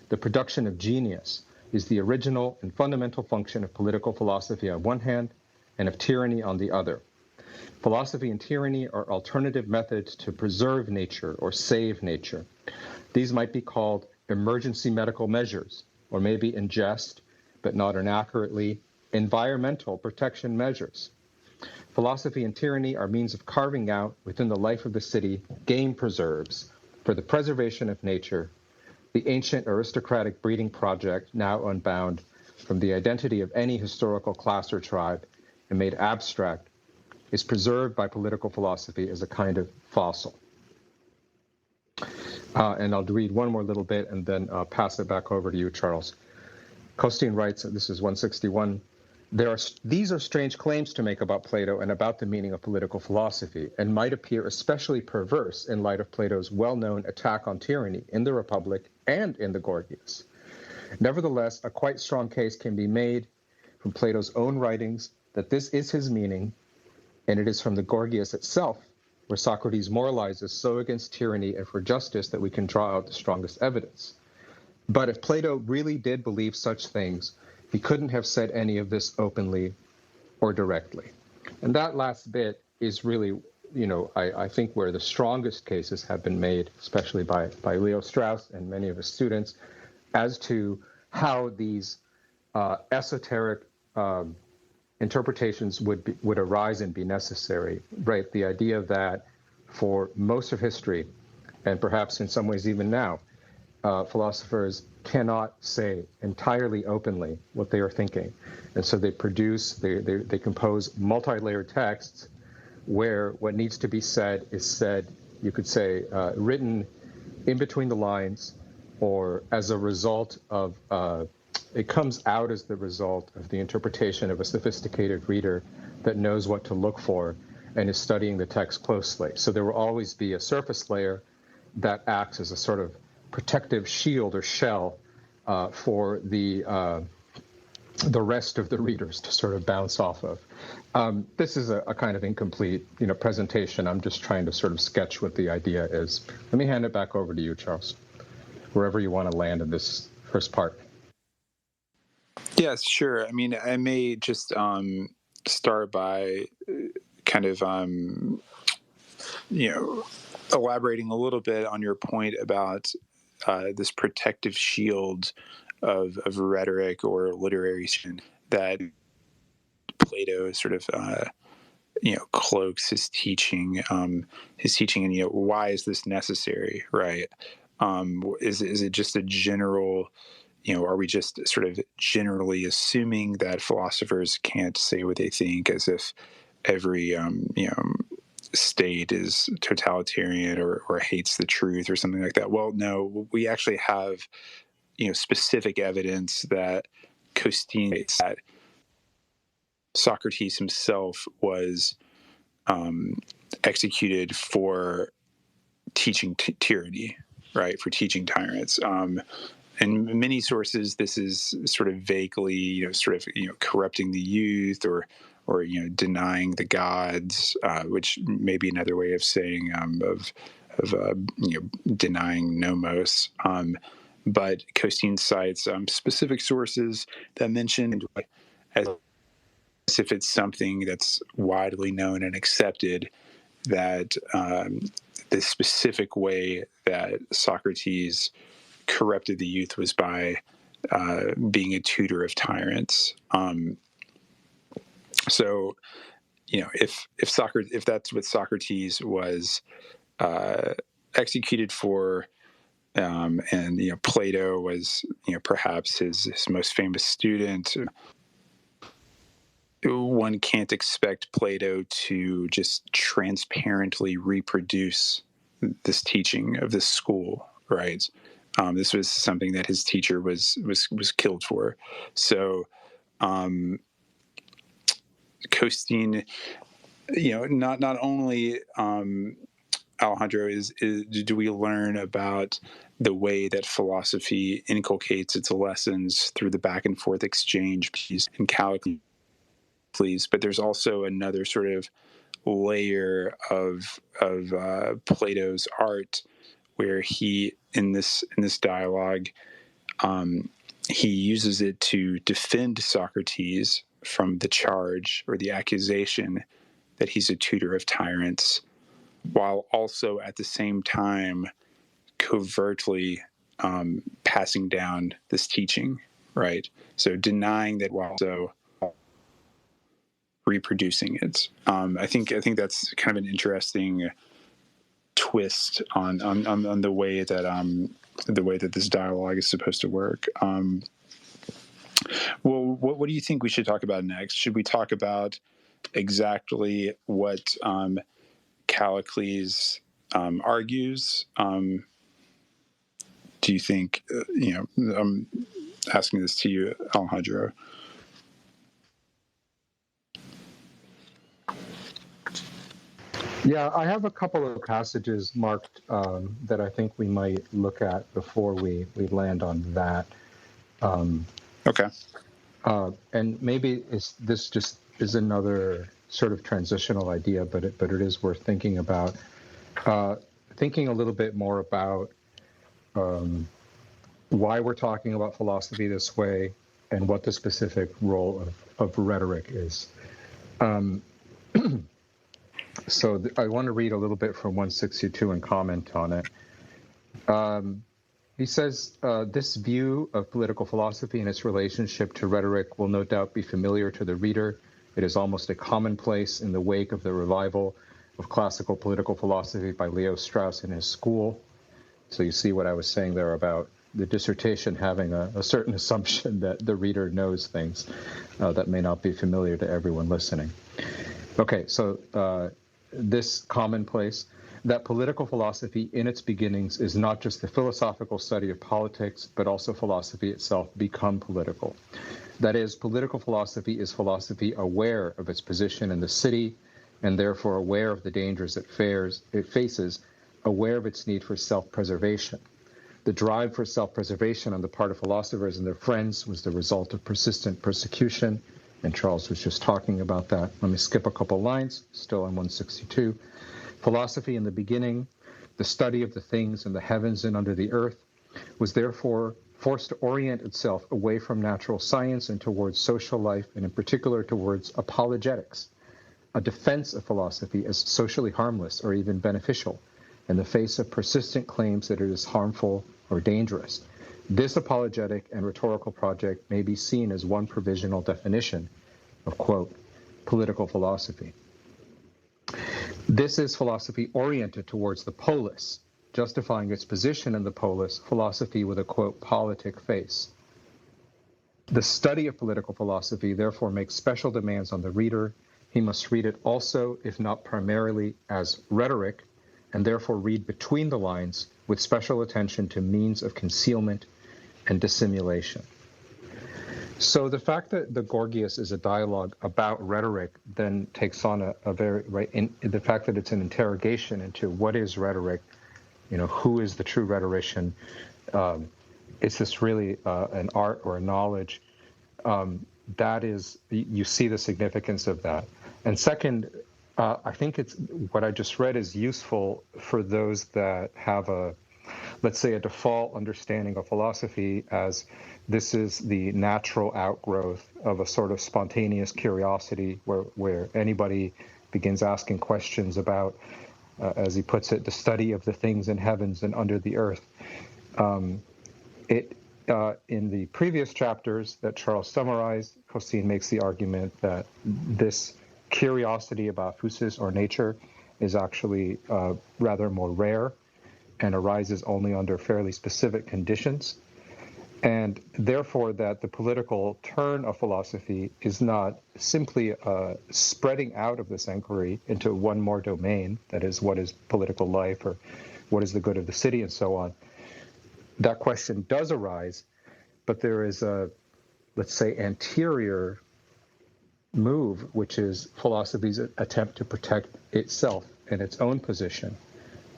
the production of genius, is the original and fundamental function of political philosophy on one hand and of tyranny on the other. Philosophy and tyranny are alternative methods to preserve nature or save nature. These might be called emergency medical measures, or maybe in jest, but not inaccurately, environmental protection measures. Philosophy and tyranny are means of carving out, within the life of the city, game preserves for the preservation of nature, the ancient aristocratic breeding project now unbound from the identity of any historical class or tribe and made abstract, is preserved by political philosophy as a kind of fossil. And I'll read one more little bit and then pass it back over to you, Charles. Costin writes, this is 161, these are strange claims to make about Plato and about the meaning of political philosophy, and might appear especially perverse in light of Plato's well-known attack on tyranny in the Republic and in the Gorgias. Nevertheless, a quite strong case can be made from Plato's own writings that this is his meaning, and it is from the Gorgias itself, where Socrates moralizes so against tyranny and for justice that we can draw out the strongest evidence. But if Plato really did believe such things, he couldn't have said any of this openly or directly. And that last bit is really, I think where the strongest cases have been made, especially by Leo Strauss and many of his students, as to how these esoteric interpretations would arise and be necessary, right? The idea that for most of history, and perhaps in some ways even now, philosophers cannot say entirely openly what they are thinking. And so they compose multi-layered texts where what needs to be said is said, you could say, written in between the lines, or as a result of, it comes out as the result of the interpretation of a sophisticated reader that knows what to look for and is studying the text closely. So there will always be a surface layer that acts as a sort of protective shield or shell for the rest of the readers to sort of bounce off of. This is a kind of incomplete, presentation. I'm just trying to sort of sketch what the idea is. Let me hand it back over to you, Charles, wherever you want to land in this first part. Yes, sure. I mean, I may just start by kind of, elaborating a little bit on your point about this protective shield of rhetoric or literary that Plato sort of, cloaks his teaching, and, why is this necessary, right? Is it just a general, are we just sort of generally assuming that philosophers can't say what they think, as if every, state is totalitarian or hates the truth or something like that? Well, no, we actually have, specific evidence that Costin states that Socrates himself was executed for teaching tyranny, right? For teaching tyrants. In many sources, this is sort of vaguely, corrupting the youth, or denying the gods, which may be another way of saying of denying nomos. But Costine cites specific sources that mention, as if it's something that's widely known and accepted, that the specific way that Socrates corrupted the youth was by being a tutor of tyrants. So, if that's what Socrates was executed for, and Plato was perhaps his most famous student, one can't expect Plato to just transparently reproduce this teaching of this school, right? This was something that his teacher was killed for. So Costine, not only Alejandro, do we learn about the way that philosophy inculcates its lessons through the back and forth exchange piece in Callicles, but there's also another sort of layer of Plato's art, where he, in this dialogue, he uses it to defend Socrates from the charge or the accusation that he's a tutor of tyrants, while also at the same time covertly passing down this teaching, right? So denying that while also reproducing it. I think that's kind of an interesting twist on the way that this dialogue is supposed to work. Well, what do you think we should talk about next? Should we talk about exactly what Callicles argues? Do you think, I'm asking this to you, Alejandro. Yeah, I have a couple of passages marked that I think we might look at before we land on that. Okay. And maybe this just is another sort of transitional idea, but it is worth thinking about. Thinking a little bit more about why we're talking about philosophy this way and what the specific role of rhetoric is. So I want to read a little bit from 162 and comment on it. He says, this view of political philosophy and its relationship to rhetoric will no doubt be familiar to the reader. It is almost a commonplace in the wake of the revival of classical political philosophy by Leo Strauss and his school. So you see what I was saying there about the dissertation having a certain assumption that the reader knows things that may not be familiar to everyone listening. Okay, so this commonplace, that political philosophy in its beginnings is not just the philosophical study of politics, but also philosophy itself become political. That is, political philosophy is philosophy aware of its position in the city, and therefore aware of the dangers it faces, aware of its need for self-preservation. The drive for self-preservation on the part of philosophers and their friends was the result of persistent persecution, and Charles was just talking about that. Let me skip a couple lines, still on 162. Philosophy in the beginning, the study of the things in the heavens and under the earth, was therefore forced to orient itself away from natural science and towards social life, and in particular towards apologetics, a defense of philosophy as socially harmless or even beneficial in the face of persistent claims that it is harmful or dangerous. This apologetic and rhetorical project may be seen as one provisional definition of, quote, political philosophy. This is philosophy oriented towards the polis, justifying its position in the polis, philosophy with a, quote, politic face. The study of political philosophy therefore makes special demands on the reader. He must read it also, if not primarily, as rhetoric, and therefore read between the lines with special attention to means of concealment and dissimulation. So the fact that the Gorgias is a dialogue about rhetoric then takes on a very right in the fact that it's an interrogation into what is rhetoric, who is the true rhetorician. Is this really an art or a knowledge? That is, you see the significance of that. And second, I think it's what I just read is useful for those that have let's say, a default understanding of philosophy as this is the natural outgrowth of a sort of spontaneous curiosity where anybody begins asking questions about, as he puts it, the study of the things in heavens and under the earth. In the previous chapters that Charles summarized, Costin makes the argument that this curiosity about physis or nature is actually rather more rare and arises only under fairly specific conditions, and therefore that the political turn of philosophy is not simply spreading out of this inquiry into one more domain, that is, what is political life or what is the good of the city and so on. That question does arise, but there is a, let's say, anterior move, which is philosophy's attempt to protect itself and its own position.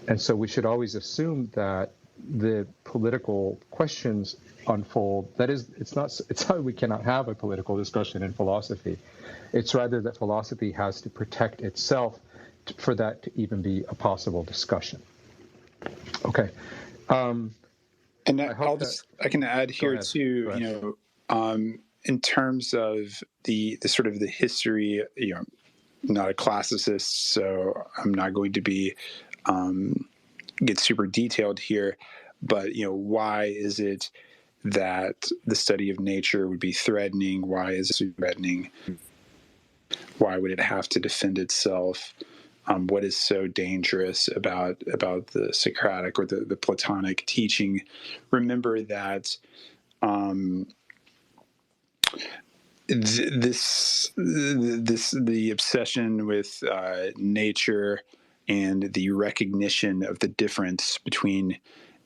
And so we should always assume that the political questions unfold. That is, it's not we cannot have a political discussion in philosophy. It's rather that philosophy has to protect itself for that to even be a possible discussion. Okay. And I can add here too, in terms of the sort of the history, not a classicist, so I'm not going to be get super detailed here, but why is it that the study of nature would be threatening? Why is it threatening? Why would it have to defend itself? What is so dangerous about the Socratic or the Platonic teaching? Remember that the obsession with nature and the recognition of the difference between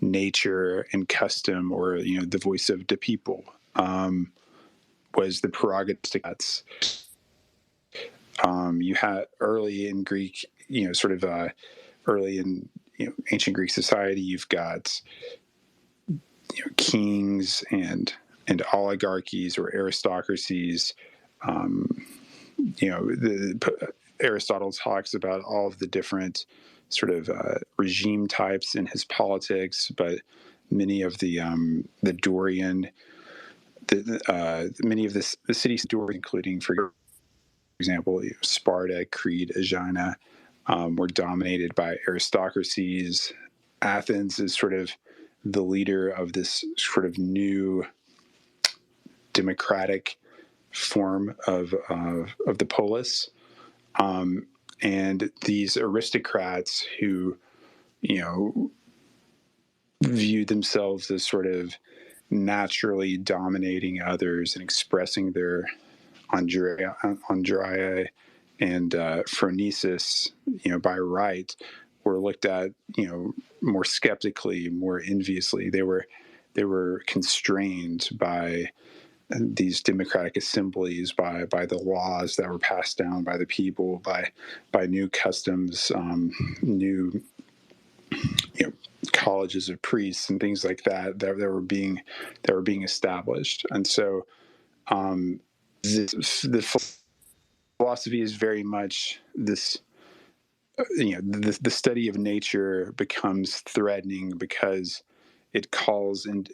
nature and custom, or the voice of the people, was the prerogative. You had early in Greek, early in ancient Greek society, you've got kings and oligarchies or aristocracies. Aristotle talks about all of the different sort of regime types in his politics, but many of the Dorian, many of the cities Dorian, including, for example, Sparta, Crete, Aegina, were dominated by aristocracies. Athens is sort of the leader of this sort of new democratic form of the polis, and these aristocrats who viewed themselves as sort of naturally dominating others and expressing their andria and phronesis, by right, were looked at, more skeptically, more enviously. They were constrained by these democratic assemblies, by the laws that were passed down by the people, by new customs, new colleges of priests and things like that were being established. And so the philosophy is very much this. The study of nature becomes threatening because it calls, and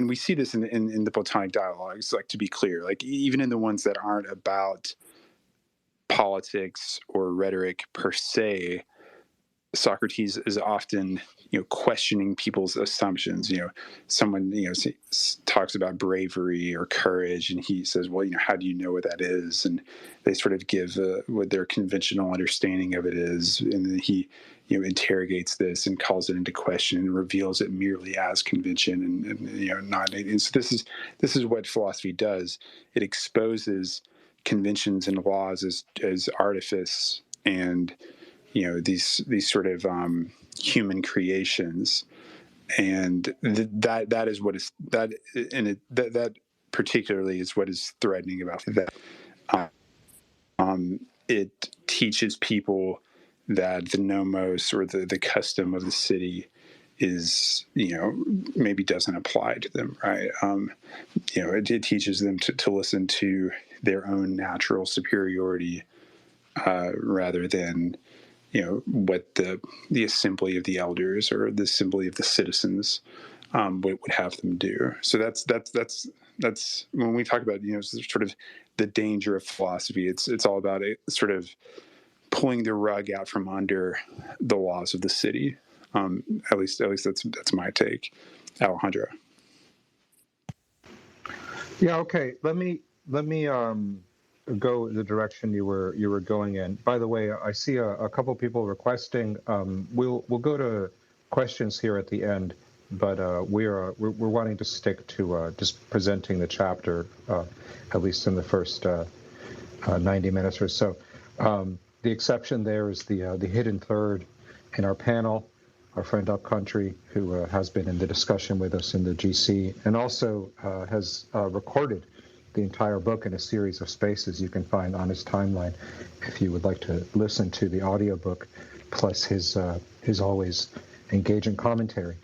we see this in the Platonic dialogues. Like, to be clear, like even in the ones that aren't about politics or rhetoric per se, Socrates is often, questioning people's assumptions. Someone, talks about bravery or courage, and he says, well, how do you know what that is? And they sort of give what their conventional understanding of it is. And then he, interrogates this and calls it into question and reveals it merely as convention and not. And so this is what philosophy does. It exposes conventions and laws as artifice and, these sort of human creations, and that is what is that, and that particularly is what is threatening about that. It teaches people that the nomos, or the custom of the city, is, maybe doesn't apply to them, right? It teaches them to listen to their own natural superiority, rather than what the assembly of the elders or the assembly of the citizens would have them do. So that's when we talk about sort of the danger of philosophy. It's all about it sort of pulling the rug out from under the laws of the city. At least that's my take, Alejandro. Yeah. Okay. Let me go the direction you were going in. By the way, I see a couple people requesting. We'll go to questions here at the end, but we're wanting to stick to just presenting the chapter, at least in the first 90 minutes or so. The exception there is the hidden third in our panel, our friend Upcountry, who has been in the discussion with us in the GC, and also has recorded the entire book in a series of spaces you can find on his timeline if you would like to listen to the audiobook, plus his always engaging commentary.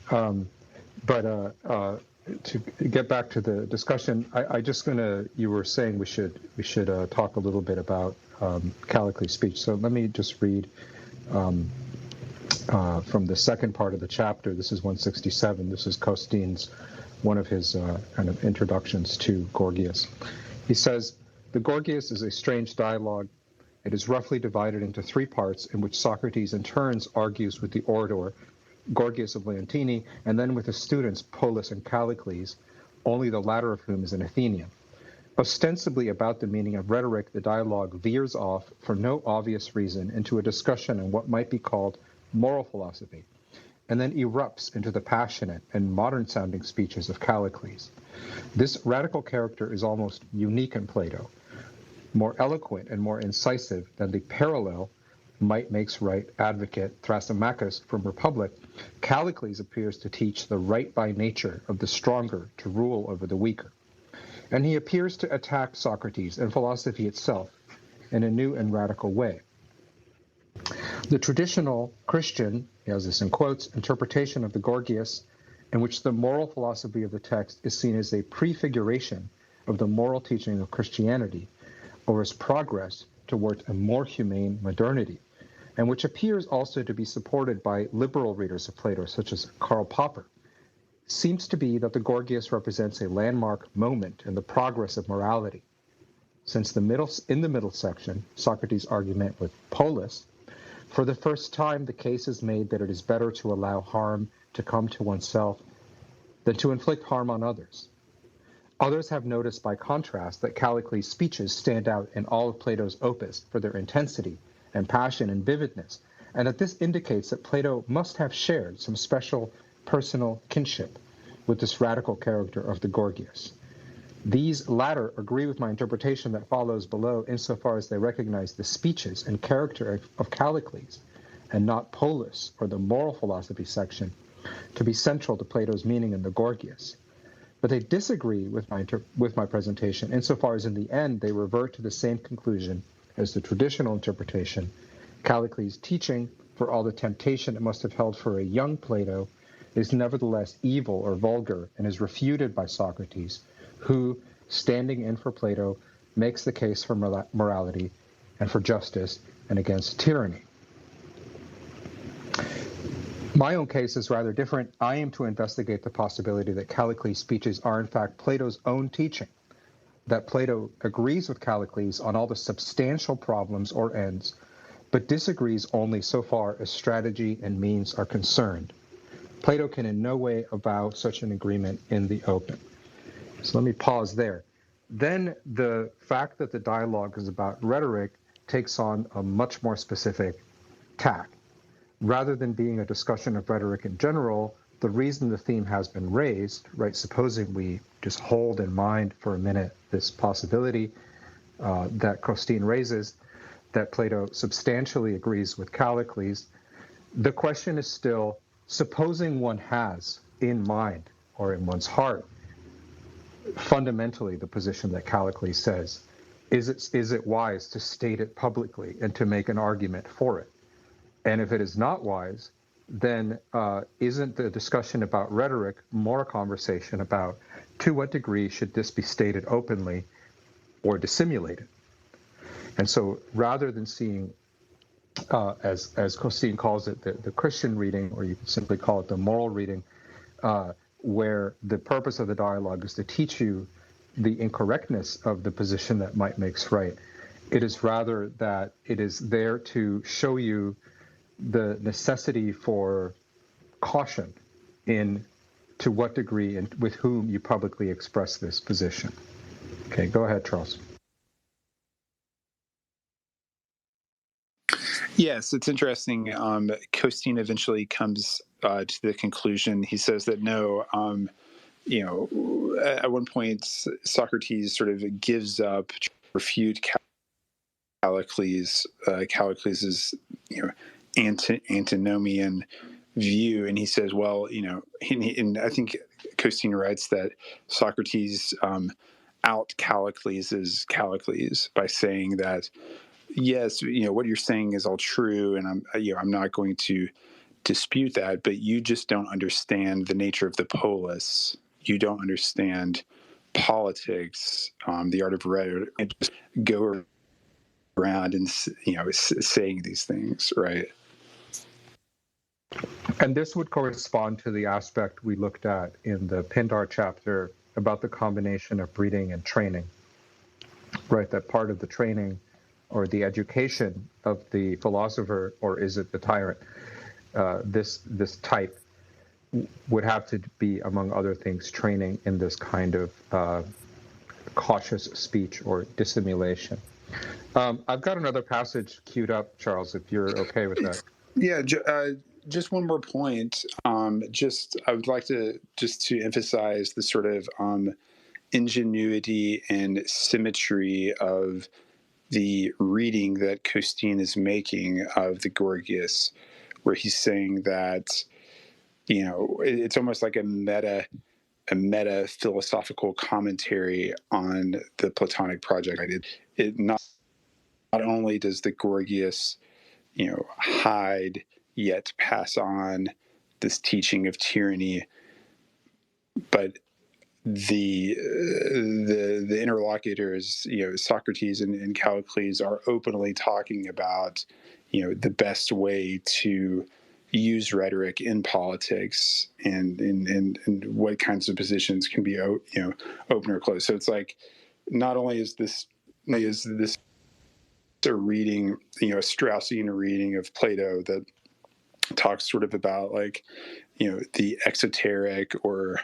But to get back to the discussion, you were saying we should talk a little bit about Callicles' speech. So let me just read from the second part of the chapter. This is 167. This is Costine's, one of his kind of introductions to Gorgias. He says, "The Gorgias is a strange dialogue. It is roughly divided into three parts, in which Socrates in turns argues with the orator, Gorgias of Leontini, and then with his students, Polus and Callicles, only the latter of whom is an Athenian. Ostensibly about the meaning of rhetoric, the dialogue veers off, for no obvious reason, into a discussion on what might be called moral philosophy, and then erupts into the passionate and modern-sounding speeches of Callicles. This radical character is almost unique in Plato, more eloquent and more incisive than the parallel might makes right advocate Thrasymachus from Republic. Callicles appears to teach the right by nature of the stronger to rule over the weaker. And he appears to attack Socrates and philosophy itself in a new and radical way. The traditional Christian, he has this in quotes, interpretation of the Gorgias, in which the moral philosophy of the text is seen as a prefiguration of the moral teaching of Christianity, or as progress toward a more humane modernity, and which appears also to be supported by liberal readers of Plato, such as Karl Popper, seems to be that the Gorgias represents a landmark moment in the progress of morality. Since in the middle section, Socrates' argument with Polus, for the first time the case is made that it is better to allow harm to come to oneself than to inflict harm on others. Others have noticed by contrast that Callicles' speeches stand out in all of Plato's opus for their intensity and passion and vividness, and that this indicates that Plato must have shared some special personal kinship with this radical character of the Gorgias. These latter agree with my interpretation that follows below insofar as they recognize the speeches and character of Callicles, and not Polus or the moral philosophy section, to be central to Plato's meaning in the Gorgias. But they disagree with my presentation insofar as in the end they revert to the same conclusion as the traditional interpretation. Callicles' teaching, for all the temptation it must have held for a young Plato, is nevertheless evil or vulgar and is refuted by Socrates, who, standing in for Plato, makes the case for morality and for justice and against tyranny. My own case is rather different. I aim to investigate the possibility that Callicles' speeches are in fact Plato's own teaching, that Plato agrees with Callicles on all the substantial problems or ends, but disagrees only so far as strategy and means are concerned. Plato can in no way avow such an agreement in the open. So let me pause there. Then the fact that the dialogue is about rhetoric takes on a much more specific tack. Rather than being a discussion of rhetoric in general, the reason the theme has been raised, right, supposing we just hold in mind for a minute this possibility that Costine raises, that Plato substantially agrees with Callicles, the question is still, supposing one has in mind or in one's heart fundamentally the position that Callicles says. Is it wise to state it publicly and to make an argument for it? And if it is not wise, then isn't the discussion about rhetoric more a conversation about to what degree should this be stated openly or dissimulated? And so rather than seeing, as Costin calls it, the Christian reading, or you can simply call it the moral reading, where the purpose of the dialogue is to teach you the incorrectness of the position that might makes right, it is rather that it is there to show you the necessity for caution in to what degree and with whom you publicly express this position. Okay, go ahead, Charles. Yes, it's interesting. Costin eventually comes to the conclusion. He says that no, at one point Socrates sort of gives up to refute Callicles, Callicles's antinomian view, and he says, well, and I think Costin writes that Socrates out Callicles' Callicles by saying that yes, what you're saying is all true, and I'm not going to dispute that, but you just don't understand the nature of the polis. You don't understand politics, the art of rhetoric, and just go around and saying these things, right? And this would correspond to the aspect we looked at in the Pindar chapter about the combination of breeding and training, right? That part of the training or the education of the philosopher, or is it the tyrant, this type would have to be, among other things, training in this kind of cautious speech or dissimulation. I've got another passage queued up, Charles, if you're okay with that. Yeah, just one more point. I would like to emphasize the sort of ingenuity and symmetry of the reading that Costin is making of the Gorgias, where he's saying that it's almost like a meta philosophical commentary on the Platonic project. It not only does the Gorgias hide yet pass on this teaching of tyranny, but the interlocutors, Socrates and Callicles, are openly talking about the best way to use rhetoric in politics and what kinds of positions can be open or closed. So it's like not only is this a reading, a Straussian reading of Plato that talks sort of about the exoteric or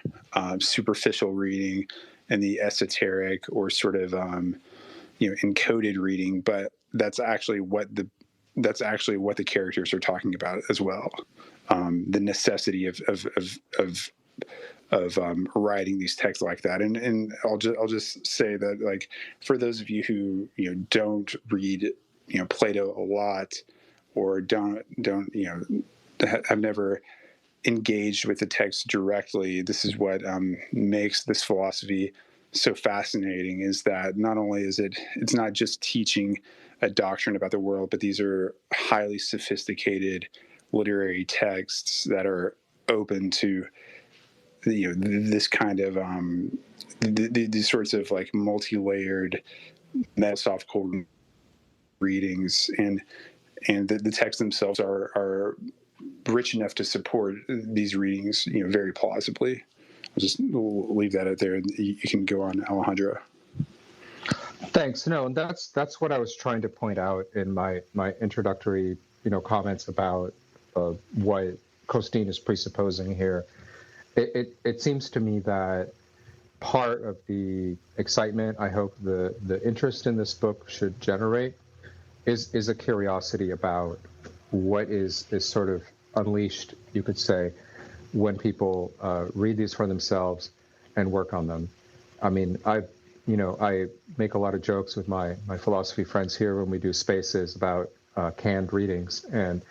superficial reading and the esoteric or sort of encoded reading, but that's actually what the characters are talking about as well. The necessity of writing these texts like that, and I'll just say that for those of you who don't read Plato a lot, or don't have never engaged with the text directly, this is what makes this philosophy so fascinating, is that not only is it's not just teaching a doctrine about the world, but these are highly sophisticated literary texts that are open to this kind of these sorts of multi-layered philosophical readings, and the texts themselves are rich enough to support these readings, very plausibly. I'll just leave that out there, and you can go on, Alejandro. Thanks. No, and that's what I was trying to point out in my introductory, comments about what Costin is presupposing here. It seems to me that part of the excitement I hope the interest in this book should generate is a curiosity about what is sort of unleashed, you could say, when people read these for themselves and work on them. I mean, I make a lot of jokes with my philosophy friends here when we do spaces about canned readings, and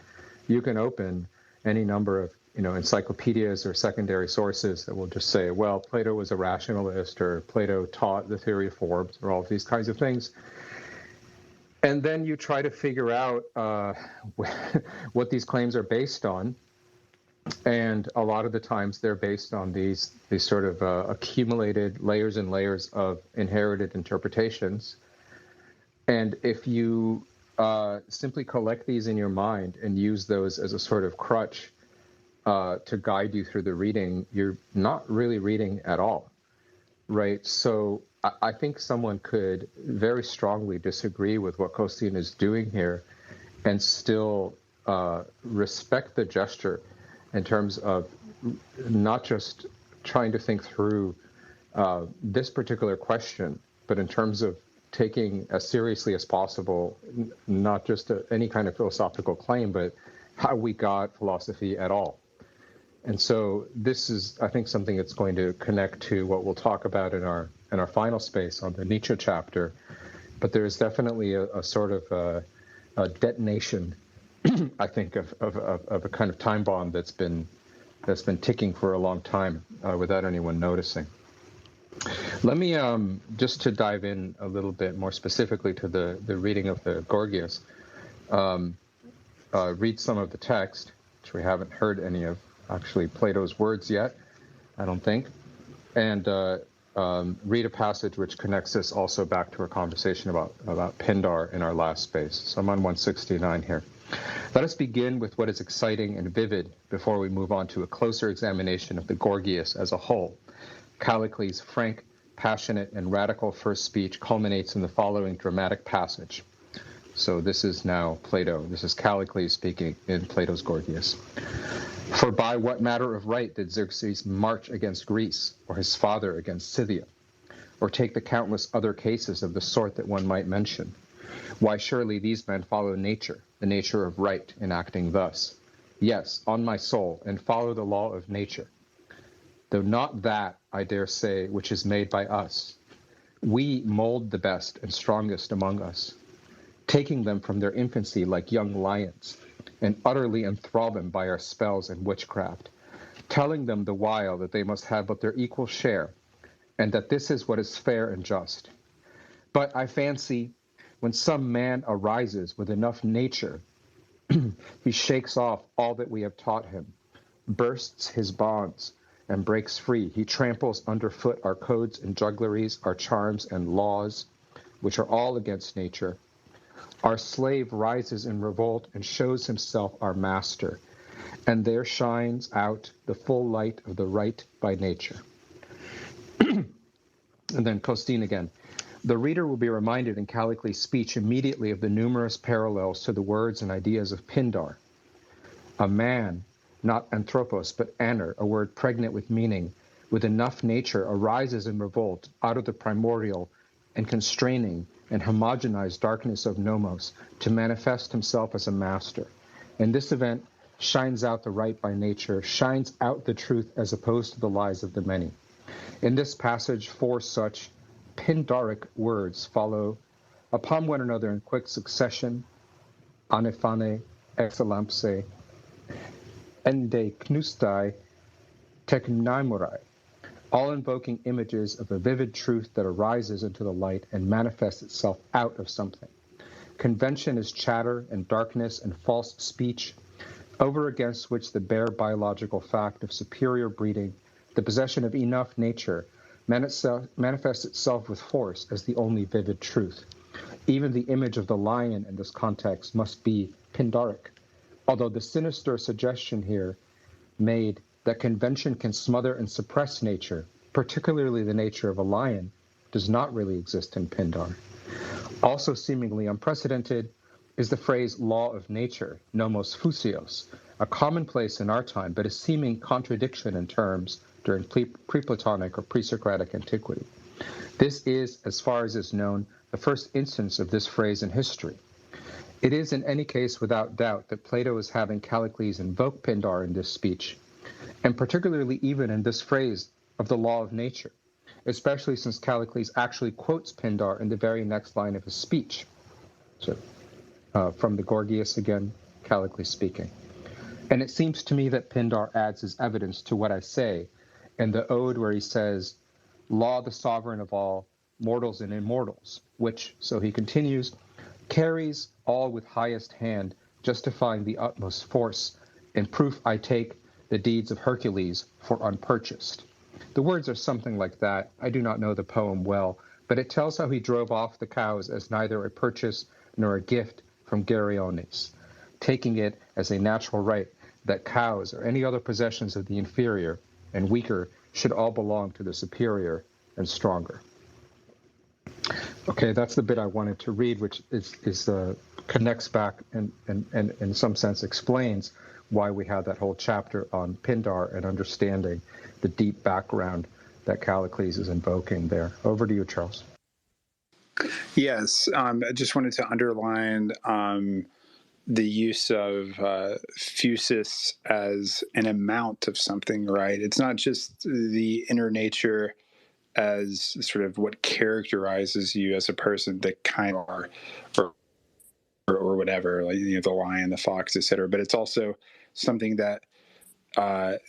you can open any number of encyclopedias or secondary sources that will just say, well, Plato was a rationalist, or Plato taught the theory of forms, or all of these kinds of things. And then you try to figure out what these claims are based on. And a lot of the times they're based on these sort of accumulated layers and layers of inherited interpretations. And if you simply collect these in your mind and use those as a sort of crutch to guide you through the reading, you're not really reading at all, right? So I think someone could very strongly disagree with what Costin is doing here and still respect the gesture in terms of not just trying to think through this particular question, but in terms of taking as seriously as possible, not just any kind of philosophical claim, but how we got philosophy at all. And so this is, I think, something that's going to connect to what we'll talk about in our final space on the Nietzsche chapter. But there's definitely a sort of a detonation, I think, of a kind of time bomb that's been ticking for a long time without anyone noticing. Let me, just to dive in a little bit more specifically to the reading of the Gorgias, read some of the text, which we haven't heard any of, actually, Plato's words yet, I don't think, and read a passage which connects us also back to our conversation about Pindar in our last space. So I'm on 169 here. Let us begin with what is exciting and vivid before we move on to a closer examination of the Gorgias as a whole. Callicles' frank, passionate, and radical first speech culminates in the following dramatic passage. So this is now Plato. This is Callicles speaking in Plato's Gorgias. For by what matter of right did Xerxes march against Greece, or his father against Scythia, or take the countless other cases of the sort that one might mention? Why, surely these men follow nature, the nature of right, in acting thus. Yes, on my soul, and follow the law of nature. Though not that, I dare say, which is made by us. We mold the best and strongest among us, taking them from their infancy like young lions, and utterly enthrall them by our spells and witchcraft, telling them the while that they must have but their equal share, and that this is what is fair and just. But I fancy, when some man arises with enough nature, he shakes off all that we have taught him, bursts his bonds, and breaks free. He tramples underfoot our codes and juggleries, our charms and laws, which are all against nature. Our slave rises in revolt and shows himself our master, and there shines out the full light of the right by nature. And then Costin again. The reader will be reminded in Callicles' speech immediately of the numerous parallels to the words and ideas of Pindar. A man, not anthropos, but aner, a word pregnant with meaning, with enough nature, arises in revolt out of the primordial and constraining and homogenized darkness of nomos to manifest himself as a master. In this event, shines out the right by nature, shines out the truth as opposed to the lies of the many. In this passage, 4 such Pindaric words follow upon one another in quick succession: anephane, exelampse, ende knustai, teknaimurai, all invoking images of a vivid truth that arises into the light and manifests itself out of something. Convention is chatter and darkness and false speech, over against which the bare biological fact of superior breeding, the possession of enough nature, manifests itself with force as the only vivid truth. Even the image of the lion in this context must be Pindaric, although the sinister suggestion here made that convention can smother and suppress nature, particularly the nature of a lion, does not really exist in Pindar. Also seemingly unprecedented is the phrase law of nature, nomos physios, a commonplace in our time, but a seeming contradiction in terms during pre-Platonic or pre-Socratic antiquity. This is, as far as is known, the first instance of this phrase in history. It is in any case without doubt that Plato is having Callicles invoke Pindar in this speech, and particularly even in this phrase of the law of nature, especially since Callicles actually quotes Pindar in the very next line of his speech. So, from the Gorgias again, Callicles speaking. And it seems to me that Pindar adds his evidence to what I say in the ode where he says, "Law the sovereign of all, mortals and immortals," which, so he continues, "carries all with highest hand, justifying the utmost force. In proof I take the deeds of Hercules for unpurchased." The words are something like that. I do not know the poem well, but it tells how he drove off the cows as neither a purchase nor a gift from Geryones, taking it as a natural right that cows or any other possessions of the inferior and weaker should all belong to the superior and stronger. Okay, that's the bit I wanted to read, which connects back and in some sense explains why we have that whole chapter on Pindar and understanding the deep background that Callicles is invoking there. Over to you, Charles. Yes, I just wanted to underline the use of phusis as an amount of something, right? It's not just the inner nature as sort of what characterizes you as a person, the kind are, or whatever, like the lion, the fox, etc. But it's also something that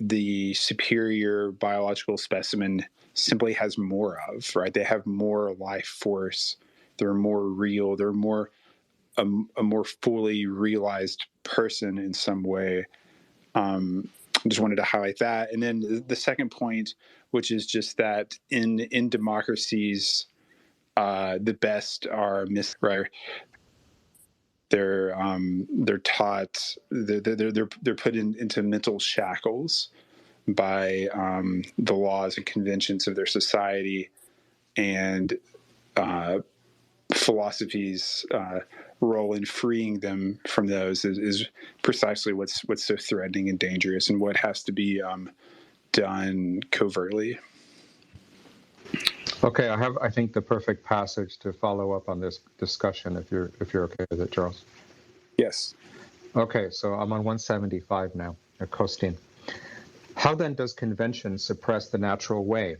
the superior biological specimen simply has more of, right? They have more life force. They're more real. They're more a more fully realized person in some way. I just wanted to highlight that. And then the second point, which is just that in democracies, the best are right. They're taught. They're put into mental shackles by the laws and conventions of their society, and philosophy's role in freeing them from those is precisely what's so threatening and dangerous, and what has to be done covertly. Okay, I have, I think, the perfect passage to follow up on this discussion, if you're okay with it, Charles. Yes. Okay, so I'm on 175 now, at Costin. How then does convention suppress the natural way?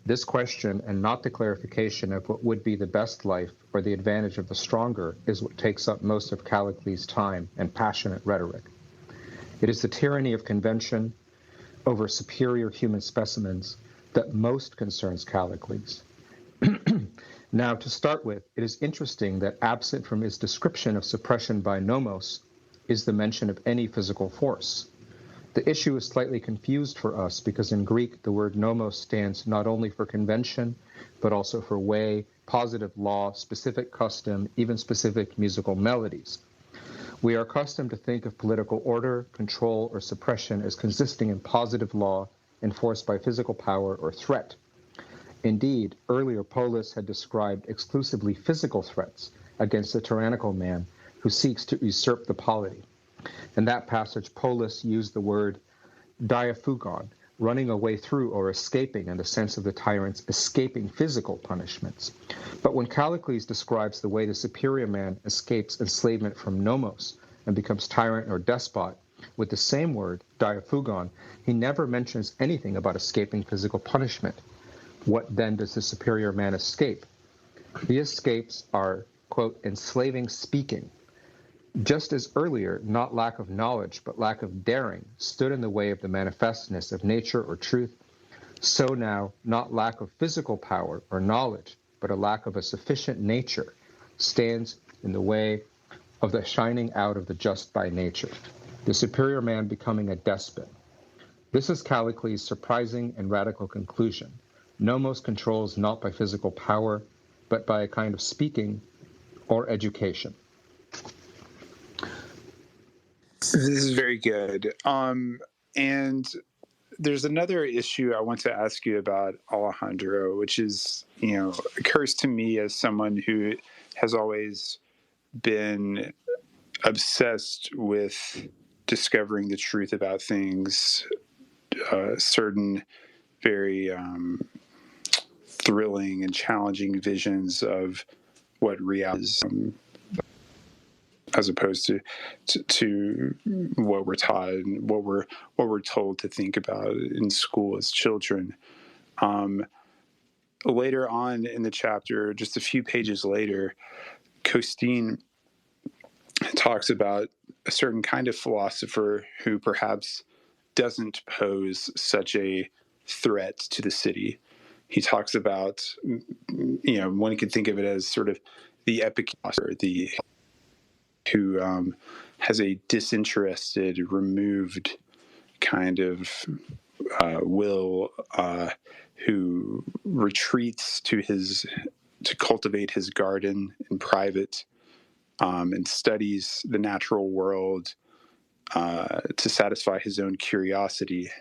This question, and not the clarification of what would be the best life or the advantage of the stronger, is what takes up most of Callicles' time and passionate rhetoric. It is the tyranny of convention over superior human specimens that most concerns Callicles. Now, to start with, it is interesting that absent from his description of suppression by nomos is the mention of any physical force. The issue is slightly confused for us because in Greek the word nomos stands not only for convention, but also for way, positive law, specific custom, even specific musical melodies. We are accustomed to think of political order, control, or suppression as consisting in positive law enforced by physical power or threat. Indeed, earlier Polus had described exclusively physical threats against the tyrannical man who seeks to usurp the polity. In that passage, Polus used the word diaphugon, running away through or escaping in the sense of the tyrant's escaping physical punishments. But when Callicles describes the way the superior man escapes enslavement from nomos and becomes tyrant or despot, with the same word, diaphugon, he never mentions anything about escaping physical punishment. What then does the superior man escape? The escapes are, quote, enslaving speaking. Just as earlier, not lack of knowledge, but lack of daring stood in the way of the manifestness of nature or truth, so now, not lack of physical power or knowledge, but a lack of a sufficient nature stands in the way of the shining out of the just by nature, the superior man becoming a despot. This is Callicles' surprising and radical conclusion. Nomos controls not by physical power, but by a kind of speaking or education. This is very good. And there's another issue I want to ask you about, Alejandro, which is, occurs to me as someone who has always been obsessed with discovering the truth about things, certain very thrilling and challenging visions of what reality is, as opposed to what we're taught and what we're told to think about in school as children. Later on in the chapter, just a few pages later, Costin talks about a certain kind of philosopher who perhaps doesn't pose such a threat to the city. He talks about, one could think of it as sort of the epic philosopher, who has a disinterested, removed kind of will, who retreats to cultivate his garden in private, and studies the natural world to satisfy his own curiosity.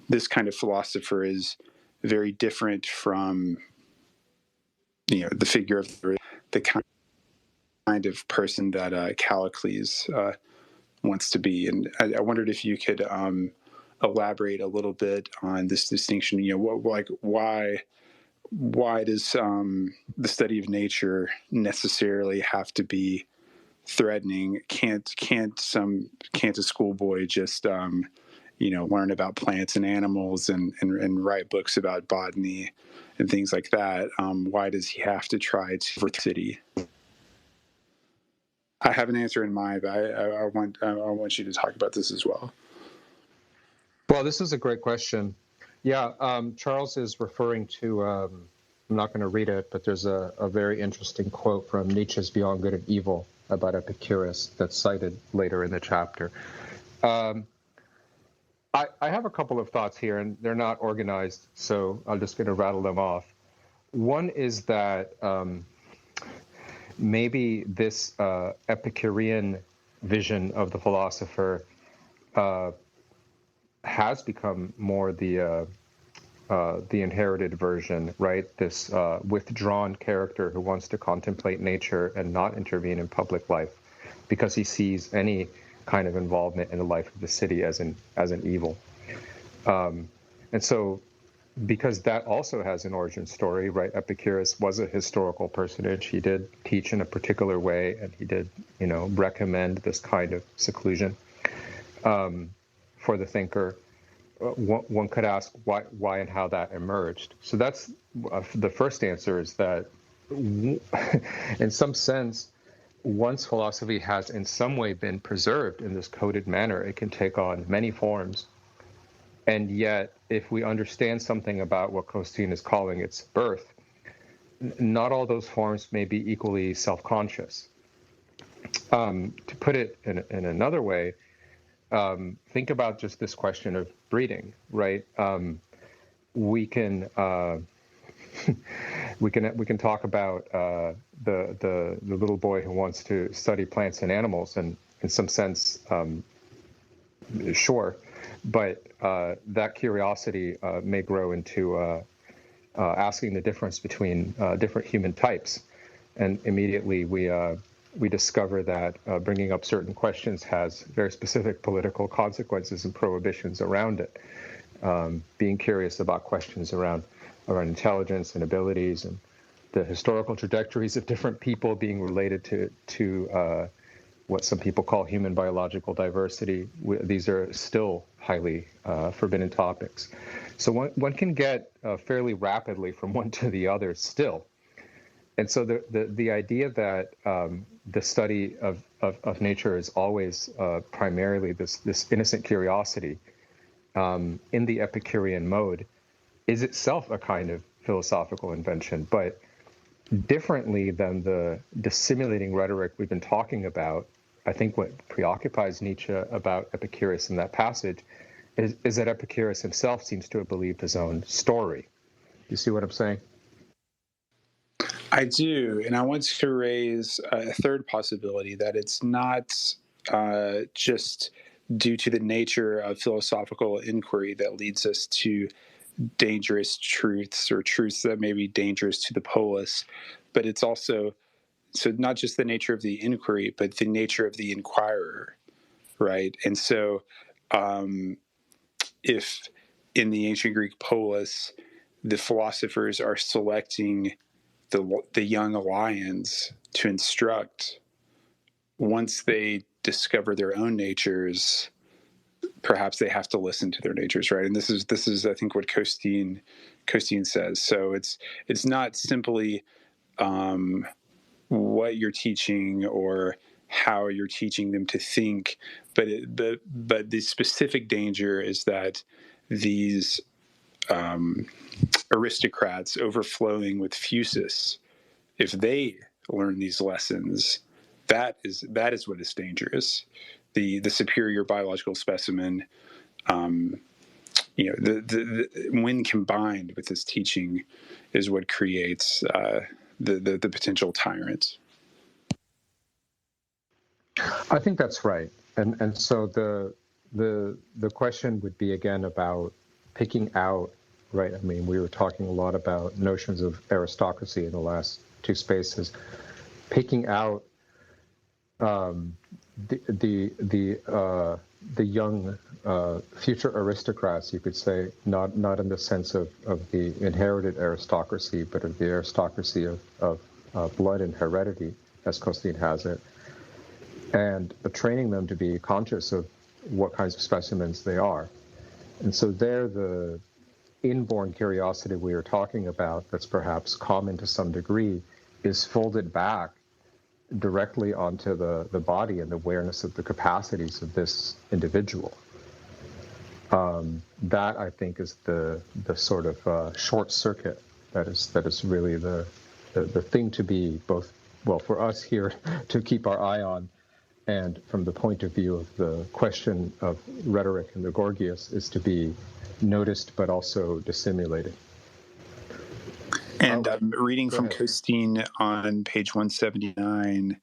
This kind of philosopher is very different from, the figure of the kind of person that Callicles wants to be. And I wondered if you could elaborate a little bit on this distinction. Why does the study of nature necessarily have to be threatening? Can't a schoolboy just learn about plants and animals and write books about botany and things like that? Why does he have to try to for the city? I have an answer in mind, but I want you to talk about this as well. Well, this is a great question. Yeah, Charles is referring to, I'm not going to read it, but there's a very interesting quote from Nietzsche's Beyond Good and Evil about Epicurus that's cited later in the chapter. I have a couple of thoughts here, and they're not organized, so I'm just going to rattle them off. One is that maybe this Epicurean vision of the philosopher has become more the inherited version, right? This withdrawn character who wants to contemplate nature and not intervene in public life because he sees any kind of involvement in the life of the city as an evil. And so because that also has an origin story, right? Epicurus was a historical personage. He did teach in a particular way, and he did, recommend this kind of seclusion for the thinker. One could ask why and how that emerged. So that's the first answer, is that in some sense, once philosophy has in some way been preserved in this coded manner, it can take on many forms. And yet, if we understand something about what Costin is calling its birth, not all those forms may be equally self-conscious. To put it in another way, think about just this question of breeding, right? We can talk about the little boy who wants to study plants and animals, and in some sense, sure, but that curiosity may grow into asking the difference between different human types, and immediately we discover that bringing up certain questions has very specific political consequences and prohibitions around it. Being curious about questions around intelligence and abilities and the historical trajectories of different people being related to what some people call human biological diversity. These are still highly forbidden topics. So one can get fairly rapidly from one to the other still. And so the idea that the study of nature is always primarily this innocent curiosity in the Epicurean mode is itself a kind of philosophical invention, but differently than the dissimulating rhetoric we've been talking about. I think what preoccupies Nietzsche about Epicurus in that passage is that Epicurus himself seems to have believed his own story. You see what I'm saying? I do, and I want to raise a third possibility, that it's not just due to the nature of philosophical inquiry that leads us to dangerous truths, or truths that may be dangerous to the polis, but it's also, so not just the nature of the inquiry, but the nature of the inquirer, right? And so if in the ancient Greek polis, the philosophers are selecting the young lions to instruct, once they discover their own natures, perhaps they have to listen to their natures, right? And this is I think what Costin says. So it's not simply what you're teaching or how you're teaching them to think, but the specific danger is that these aristocrats overflowing with fusus, if they learn these lessons, that is what is dangerous. The superior biological specimen, when combined with this teaching, is what creates the potential tyrant. I think that's right, and so the question would be again about picking out, right? I mean, we were talking a lot about notions of aristocracy in the last two spaces, picking out the young future aristocrats, you could say, not in the sense of the inherited aristocracy, but of the aristocracy of blood and heredity, as Costin has it, and training them to be conscious of what kinds of specimens they are. And so there, the inborn curiosity we were talking about, that's perhaps common to some degree, is folded back directly onto the body and the awareness of the capacities of this individual. That, I think, is the sort of short circuit that is really the thing to be both, well, for us here to keep our eye on, and from the point of view of the question of rhetoric and the Gorgias, is to be noticed but also dissimulated. And reading from Costin on page 179,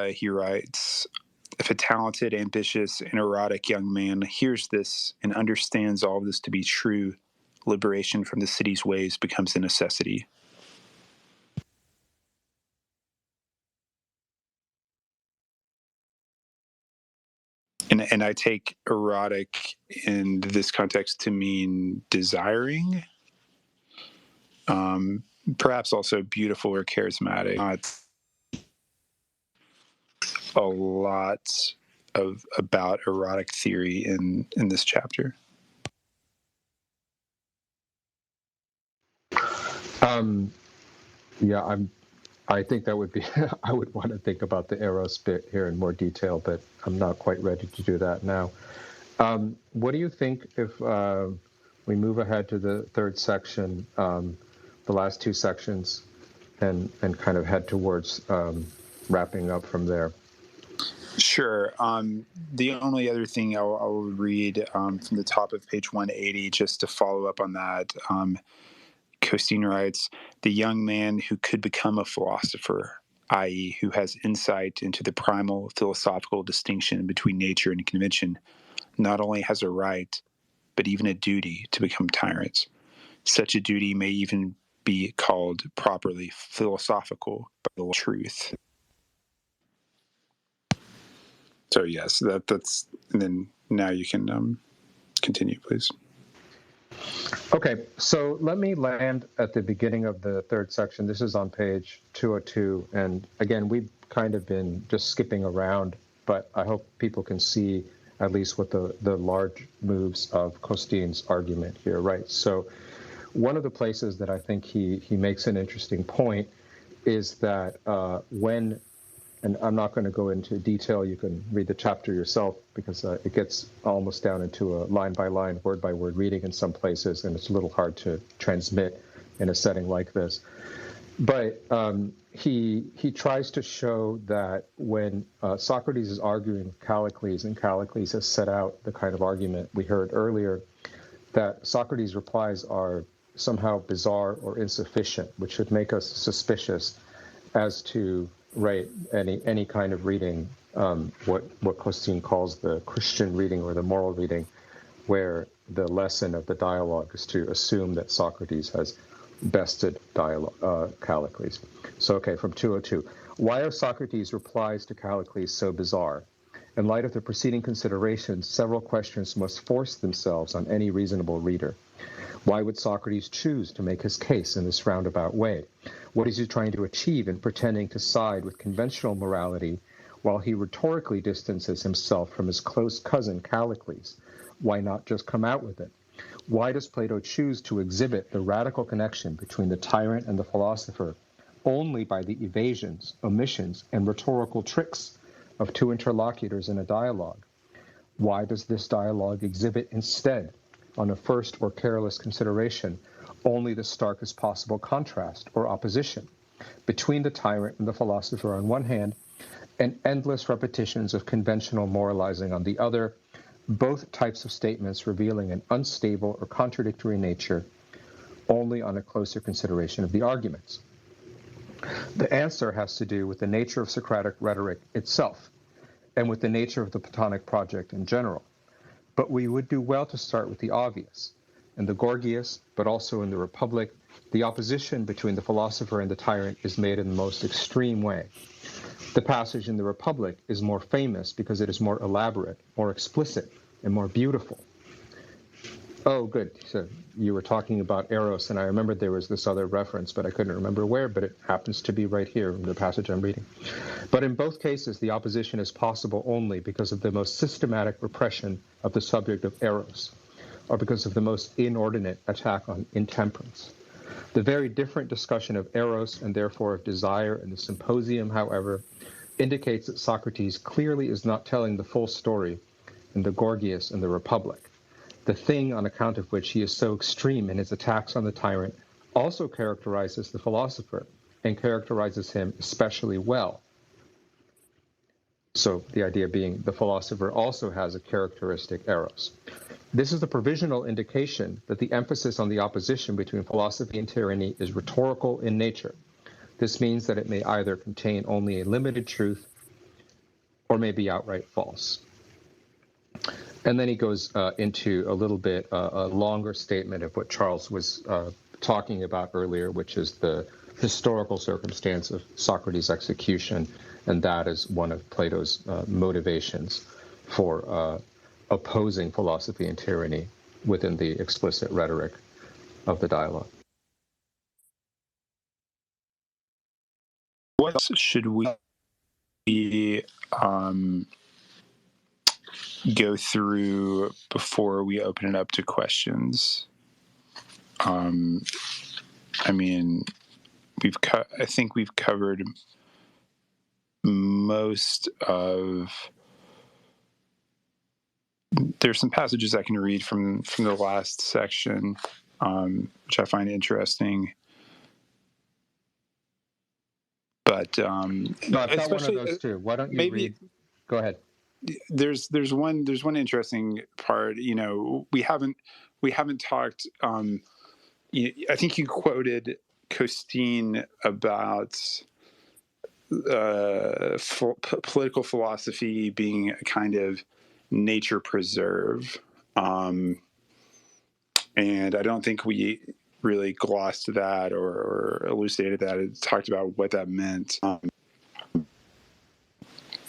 he writes, if a talented, ambitious, and erotic young man hears this and understands all of this to be true, liberation from the city's ways becomes a necessity. And I take erotic in this context to mean desiring, perhaps also beautiful or charismatic. Not a lot about erotic theory in this chapter. I think that would be, I would want to think about the Eros bit here in more detail, but I'm not quite ready to do that now. What do you think if we move ahead to the third section, the last two sections, and kind of head towards wrapping up from there? Sure. The only other thing I'll read from the top of page 180, just to follow up on that, Costin writes, the young man who could become a philosopher, i.e., who has insight into the primal philosophical distinction between nature and convention, not only has a right, but even a duty to become tyrants. Such a duty may even be called properly philosophical by the truth. So yes, that's, and then now you can continue, please. Okay, so let me land at the beginning of the third section. This is on page 202, and again, we've kind of been just skipping around, but I hope people can see at least what the large moves of Costin's argument here, right? So one of the places that I think he makes an interesting point is that when, and I'm not going to go into detail, you can read the chapter yourself, because it gets almost down into a line-by-line, word-by-word reading in some places, and it's a little hard to transmit in a setting like this. But he tries to show that when Socrates is arguing with Callicles, and Callicles has set out the kind of argument we heard earlier, that Socrates' replies are somehow bizarre or insufficient, which should make us suspicious as to any kind of reading, what Costin calls the Christian reading or the moral reading, where the lesson of the dialogue is to assume that Socrates has bested Callicles. So, okay, from 202. Why are Socrates' replies to Callicles so bizarre? In light of the preceding considerations, several questions must force themselves on any reasonable reader. Why would Socrates choose to make his case in this roundabout way? What is he trying to achieve in pretending to side with conventional morality while he rhetorically distances himself from his close cousin Callicles? Why not just come out with it? Why does Plato choose to exhibit the radical connection between the tyrant and the philosopher only by the evasions, omissions, and rhetorical tricks of two interlocutors in a dialogue? Why does this dialogue exhibit instead, on a first or careless consideration, only the starkest possible contrast or opposition between the tyrant and the philosopher on one hand, and endless repetitions of conventional moralizing on the other, both types of statements revealing an unstable or contradictory nature only on a closer consideration of the arguments? The answer has to do with the nature of Socratic rhetoric itself, and with the nature of the Platonic project in general. But we would do well to start with the obvious. In the Gorgias, but also in the Republic, the opposition between the philosopher and the tyrant is made in the most extreme way. The passage in the Republic is more famous because it is more elaborate, more explicit, and more beautiful. Oh, good. So you were talking about Eros, and I remembered there was this other reference, but I couldn't remember where, but it happens to be right here in the passage I'm reading. But in both cases, the opposition is possible only because of the most systematic repression of the subject of Eros, or because of the most inordinate attack on intemperance. The very different discussion of Eros, and therefore of desire, in the Symposium, however, indicates that Socrates clearly is not telling the full story in the Gorgias and the Republic. The thing on account of which he is so extreme in his attacks on the tyrant also characterizes the philosopher, and characterizes him especially well. So the idea being the philosopher also has a characteristic Eros. This is the provisional indication that the emphasis on the opposition between philosophy and tyranny is rhetorical in nature. This means that it may either contain only a limited truth or may be outright false. And then he goes into a little bit a longer statement of what Charles was talking about earlier, which is the historical circumstance of Socrates' execution, and that is one of Plato's motivations for opposing philosophy and tyranny within the explicit rhetoric of the dialogue. What else should we go through before we open it up to questions? I mean, I think we've covered most of. There's some passages I can read from the last section, which I find interesting. But I've got one of those too. Why don't you read? Go ahead. There's one interesting part. You know, we haven't talked. I think you quoted Costine about political philosophy being a kind of nature preserve, and I don't think we really glossed that or elucidated that. It talked about what that meant.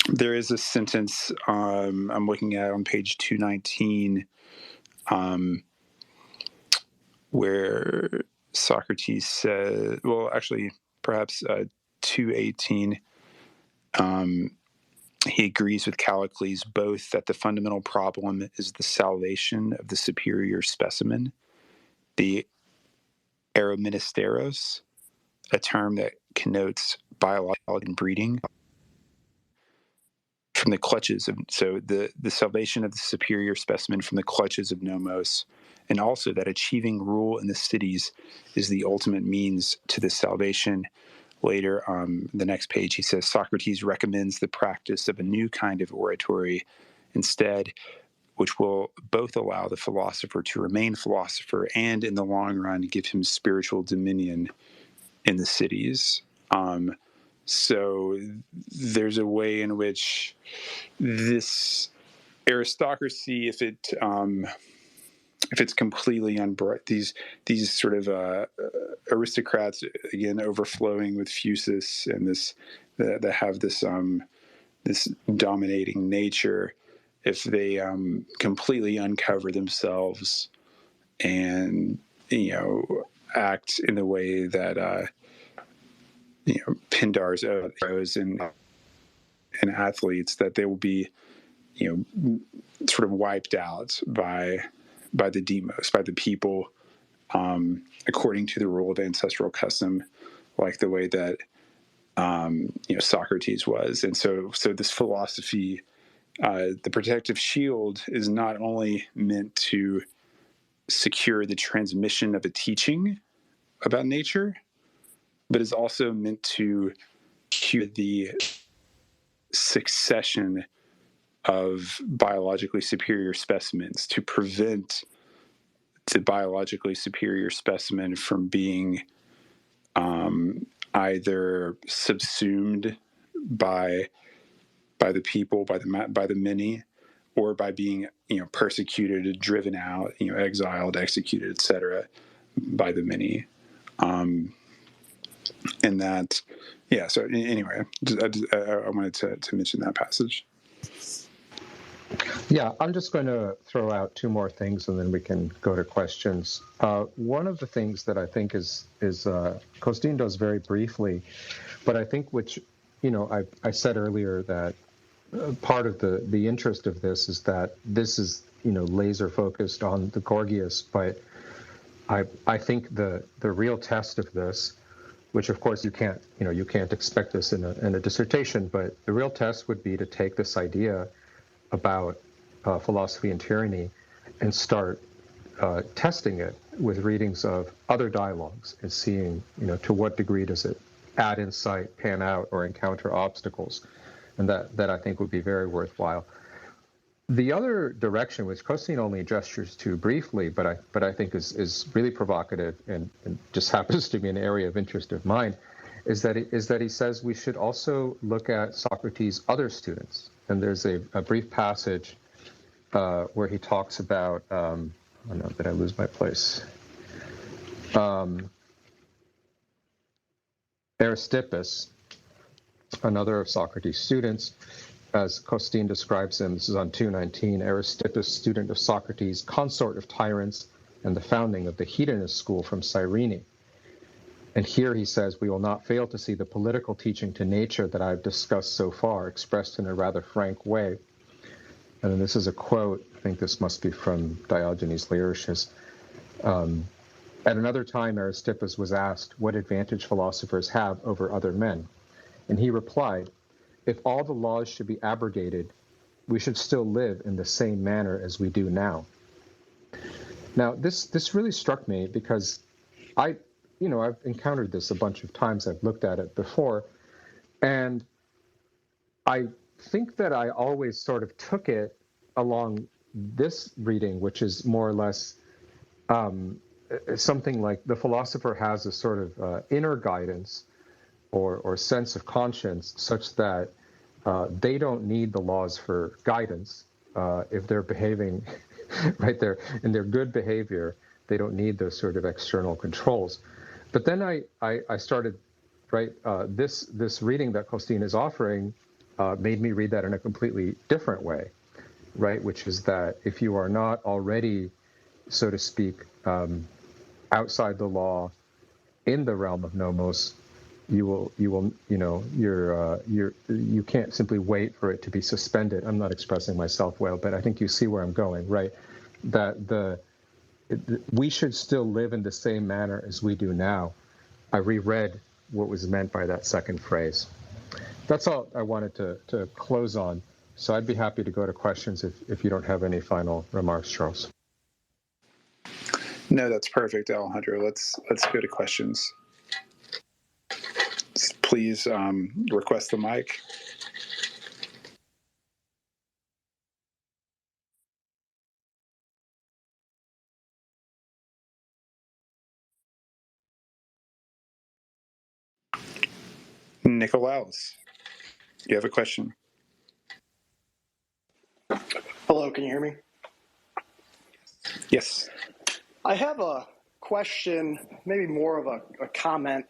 There is a sentence I'm looking at on page 219 where Socrates says, well, actually, perhaps 218, he agrees with Callicles both that the fundamental problem is the salvation of the superior specimen, the aeroministeros, a term that connotes biological breeding, from the clutches of, so the salvation of the superior specimen from the clutches of nomos, and also that achieving rule in the cities is the ultimate means to this salvation. Later, the next page, he says, Socrates recommends the practice of a new kind of oratory instead, which will both allow the philosopher to remain philosopher and, in the long run, give him spiritual dominion in the cities. So there's a way in which this aristocracy, if it's completely unbrought, these sort of aristocrats, again, overflowing with phusis and this that have this this dominating nature, if they completely uncover themselves and act in the way that Pindar's heroes and athletes, that they will be sort of wiped out by the demos, by the people, according to the rule of ancestral custom, like the way that Socrates was. And so this philosophy, the protective shield, is not only meant to secure the transmission of a teaching about nature, but is also meant to cure the succession of biologically superior specimens, to prevent the biologically superior specimen from being either subsumed by the people, by the many, or by being persecuted, driven out, exiled, executed, etc., by the many. And that, yeah. So anyway, I wanted to mention that passage. Yeah, I'm just going to throw out two more things, and then we can go to questions. One of the things that I think is Costin does very briefly, but I think which, I said earlier that part of the interest of this is that this is laser focused on the Gorgias, but I think the real test of this, which of course you can't expect this in a dissertation, but the real test would be to take this idea about philosophy and tyranny and start testing it with readings of other dialogues and seeing to what degree does it add insight, pan out, or encounter obstacles, and that I think would be very worthwhile. The other direction, which Costin only gestures to briefly, but I think is really provocative and just happens to be an area of interest of mine, is that he says we should also look at Socrates' other students. And there's a brief passage where he talks about, oh no, did I lose my place? Aristippus, another of Socrates' students, as Costin describes him, this is on 219, Aristippus, student of Socrates, consort of tyrants, and the founding of the hedonist school from Cyrene. And here he says, we will not fail to see the political teaching to nature that I've discussed so far, expressed in a rather frank way. And then this is a quote, I think this must be from Diogenes Laertius. At another time, Aristippus was asked what advantage philosophers have over other men. And he replied, if all the laws should be abrogated, we should still live in the same manner as we do now. Now, this really struck me because I've encountered this a bunch of times. I've looked at it before. And I think that I always sort of took it along this reading, which is more or less something like the philosopher has a sort of inner guidance or sense of conscience such that they don't need the laws for guidance. If they're behaving right there in their good behavior, they don't need those sort of external controls. But then I started, this reading that Costin is offering made me read that in a completely different way, right? Which is that if you are not already, so to speak, outside the law in the realm of nomos, you can't simply wait for it to be suspended. I'm not expressing myself well, but I think you see where I'm going, right? That we should still live in the same manner as we do now. I reread what was meant by that second phrase. That's all I wanted to close on. So I'd be happy to go to questions if you don't have any final remarks, Charles. No, that's perfect, Alejandro. Let's go to questions. Please request the mic. Nicolaus, you have a question? Hello, can you hear me? Yes. I have a question, maybe more of a comment.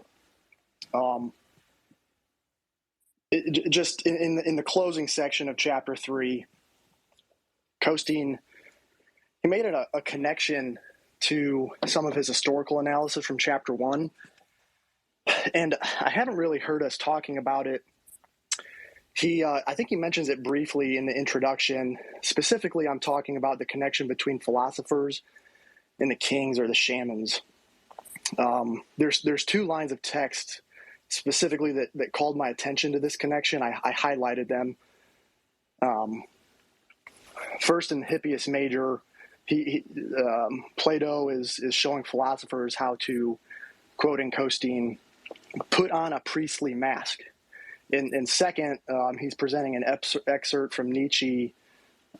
Just in the closing section of chapter 3, Costin, he made a connection to some of his historical analysis from chapter 1, and I haven't really heard us talking about it. I think he mentions it briefly in the introduction. Specifically, I'm talking about the connection between philosophers and the kings or the shamans. There's two lines of text specifically that called my attention to this connection. I highlighted them. First, in Hippias Major, Plato is showing philosophers how to, quoting Costine, put on a priestly mask. And second, he's presenting an excerpt from Nietzsche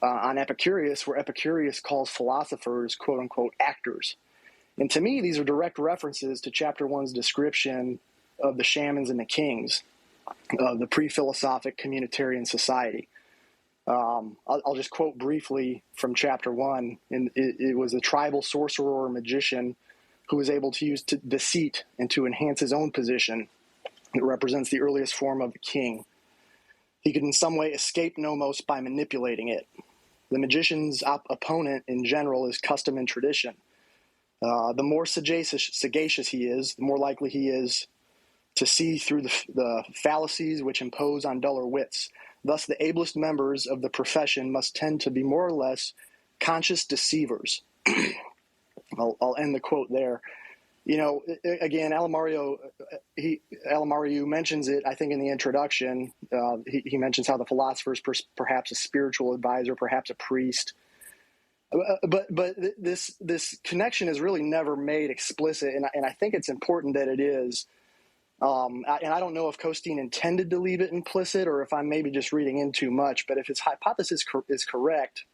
on Epicurus, where Epicurus calls philosophers, quote unquote, actors. And to me, these are direct references to chapter 1's description of the shamans and the kings of the pre-philosophic communitarian society. I'll just quote briefly from chapter 1. And it was a tribal sorcerer or magician who was able to use deceit and to enhance his own position. It represents the earliest form of the king. He could in some way escape nomos by manipulating it. The magician's opponent in general is custom and tradition. The more sagacious he is, the more likely he is to see through the fallacies which impose on duller wits. Thus, the ablest members of the profession must tend to be more or less conscious deceivers. I'll end the quote there. You know, again, Alamario mentions it, I think, in the introduction. He mentions how the philosopher is perhaps a spiritual advisor, perhaps a priest. But this connection is really never made explicit, and I think it's important that it is. And I don't know if Costine intended to leave it implicit or if I'm maybe just reading in too much, but if his hypothesis is correct,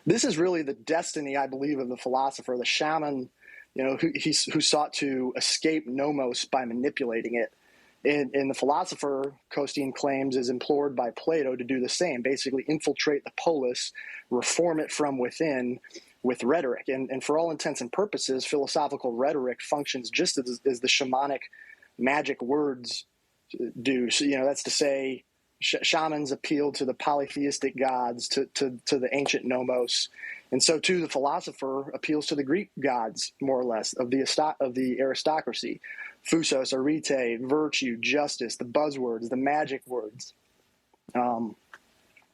this is really the destiny, I believe, of the philosopher, the shaman, you know, who sought to escape nomos by manipulating it. And the philosopher, Costine claims, is implored by Plato to do the same, basically infiltrate the polis, reform it from within with rhetoric. And for all intents and purposes, philosophical rhetoric functions just as the shamanic magic words do. So, you know, that's to say, shamans appeal to the polytheistic gods, to the ancient nomos. And so, too, the philosopher appeals to the Greek gods, more or less, of the aristocracy. Phusos, arete, virtue, justice, the buzzwords, the magic words.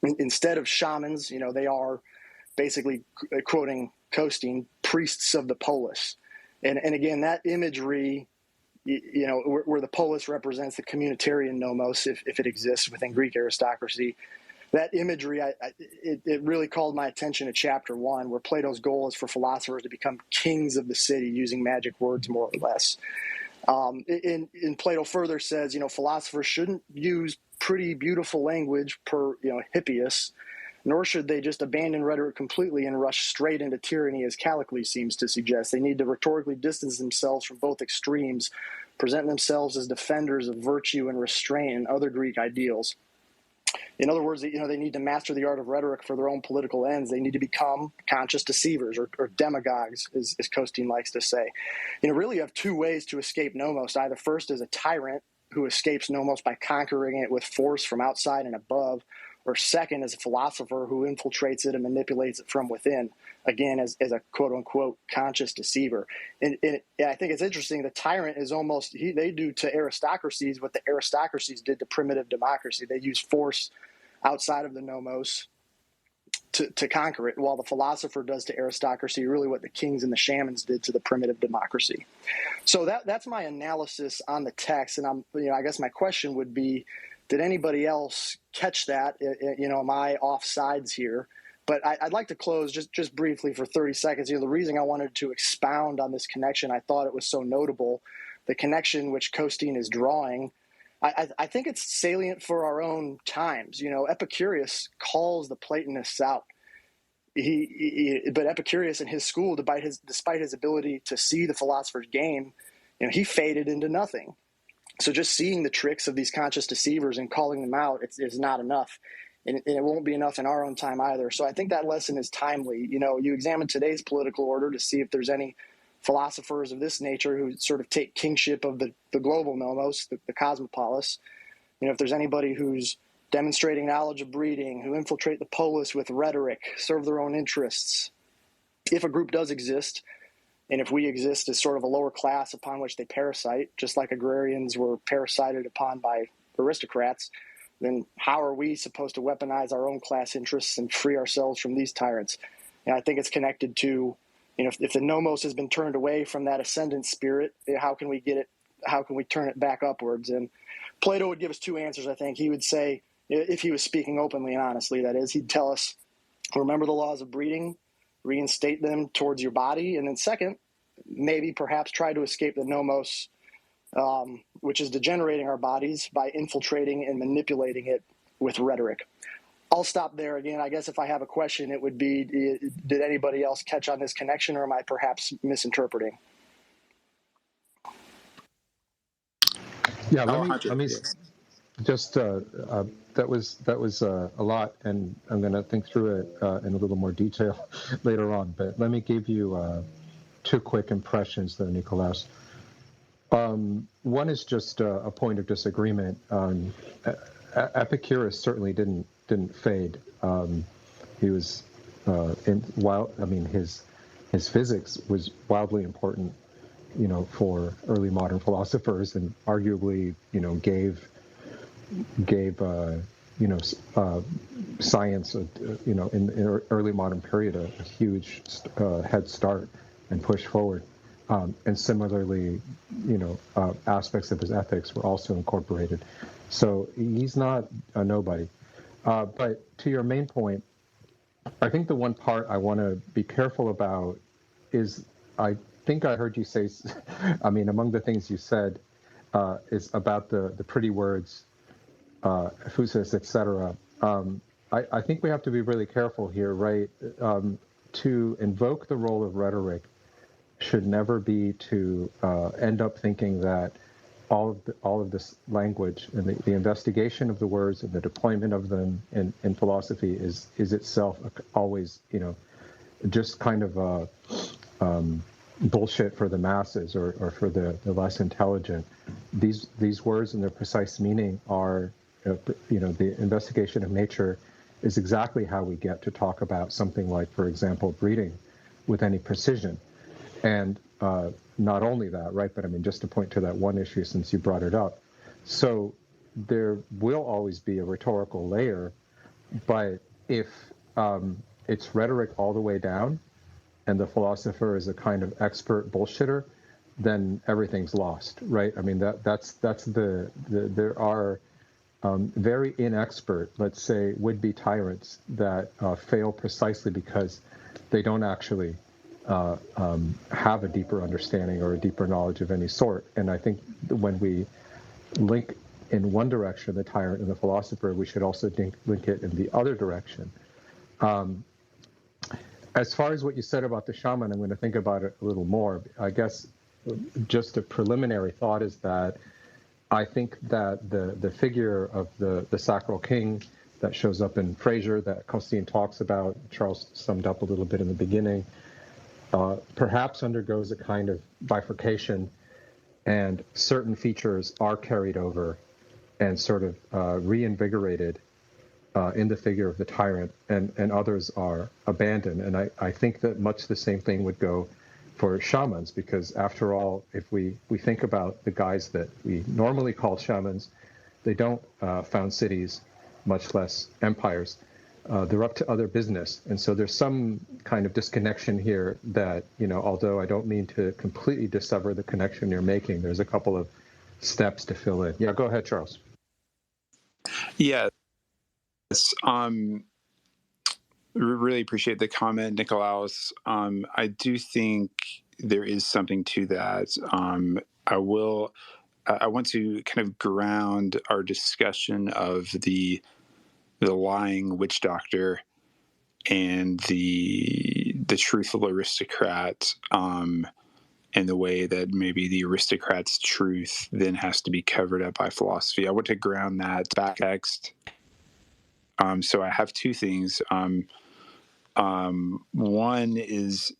Instead of shamans, you know, they are basically, quoting Costine, priests of the polis. And again, that imagery, you know, where the polis represents the communitarian nomos, if it exists within Greek aristocracy, that imagery, it really called my attention to chapter 1, where Plato's goal is for philosophers to become kings of the city using magic words, more or less. And Plato further says, you know, philosophers shouldn't use pretty, beautiful language per, you know, Hippias, nor should they just abandon rhetoric completely and rush straight into tyranny, as Callicles seems to suggest. They need to rhetorically distance themselves from both extremes, present themselves as defenders of virtue and restraint and other Greek ideals. In other words, you know, they need to master the art of rhetoric for their own political ends. They need to become conscious deceivers or demagogues, as Costine likes to say. You know, really you have two ways to escape nomos. Either first as a tyrant who escapes nomos by conquering it with force from outside and above, or second as a philosopher who infiltrates it and manipulates it from within, again, as a quote-unquote conscious deceiver. And I think it's interesting, the tyrant is almost, they do to aristocracies what the aristocracies did to primitive democracy. They use force outside of the nomos to conquer it, while the philosopher does to aristocracy really what the kings and the shamans did to the primitive democracy. So that's my analysis on the text, and I guess my question would be, did anybody else catch that? You know, am I off sides here? But I'd like to close just briefly for 30 seconds. You know, the reason I wanted to expound on this connection, I thought it was so notable, the connection which Costine is drawing. I think it's salient for our own times. You know, Epicurus calls the Platonists out. But Epicurus and his school, despite his ability to see the philosopher's game, you know, he faded into nothing. So just seeing the tricks of these conscious deceivers and calling them out is not enough. And it won't be enough in our own time either. So I think that lesson is timely. You know, you examine today's political order to see if there's any philosophers of this nature who sort of take kingship of the global nomos, the cosmopolis. You know, if there's anybody who's demonstrating knowledge of breeding, who infiltrate the polis with rhetoric, serve their own interests. If a group does exist, and if we exist as sort of a lower class upon which they parasite, just like agrarians were parasited upon by aristocrats, then how are we supposed to weaponize our own class interests and free ourselves from these tyrants? And I think it's connected to, you know, if the nomos has been turned away from that ascendant spirit, how can we get it how can we turn it back upwards? And Plato would give us two answers, I think. He would say, if he was speaking openly and honestly, that is, he'd tell us, remember the laws of breeding, reinstate them towards your body. And then second, maybe perhaps try to escape the nomos, which is degenerating our bodies by infiltrating and manipulating it with rhetoric. I'll stop there. Again, I guess if I have a question, it would be, did anybody else catch on this connection, or am I perhaps misinterpreting? Yeah, Alejandro, let me yes. just that was a lot, and I'm going to think through it in a little more detail later on. But let me give you two quick impressions there, Nicolas. One is just a point of disagreement. Epicurus certainly didn't fade. He was his physics was wildly important, for early modern philosophers, and arguably, gave science, in the early modern period, a huge head start and push forward. And similarly, aspects of his ethics were also incorporated. So he's not a nobody. But to your main point, I think the one part I want to be careful about is, I think I heard you say, among the things you said, is about the pretty words, phusis, etc. I think we have to be really careful here, right? To invoke the role of rhetoric should never be to end up thinking that all of this language and the investigation of the words and the deployment of them in philosophy is itself always, just kind of bullshit for the masses or for the less intelligent. These words and their precise meaning are, the investigation of nature is exactly how we get to talk about something like, for example, breeding with any precision. And not only that, right, but just to point to that one issue since you brought it up. So there will always be a rhetorical layer, but if it's rhetoric all the way down and the philosopher is a kind of expert bullshitter, then everything's lost, right? That's there are very inexpert, let's say, would-be tyrants that fail precisely because they don't actually have a deeper understanding or a deeper knowledge of any sort. And I think when we link in one direction the tyrant and the philosopher, we should also link it in the other direction. As far as what you said about the shaman, I'm going to think about it a little more. I guess just a preliminary thought is that I think that the figure of the sacral king that shows up in Fraser, that Costin talks about, Charles summed up a little bit in the beginning, perhaps undergoes a kind of bifurcation, and certain features are carried over and sort of reinvigorated in the figure of the tyrant, and others are abandoned. And I think that much the same thing would go for shamans, because after all, if we think about the guys that we normally call shamans, they don't found cities, much less empires. They're up to other business. And so there's some kind of disconnection here that, although I don't mean to completely dissever the connection you're making, there's a couple of steps to fill in. Yeah, go ahead, Charles. Yes. Really appreciate the comment, Nicolaus. I do think there is something to that. I want to kind of ground our discussion of the lying witch doctor and the truthful aristocrat, and the way that maybe the aristocrat's truth then has to be covered up by philosophy. I want to ground that back text. So I have two things. One is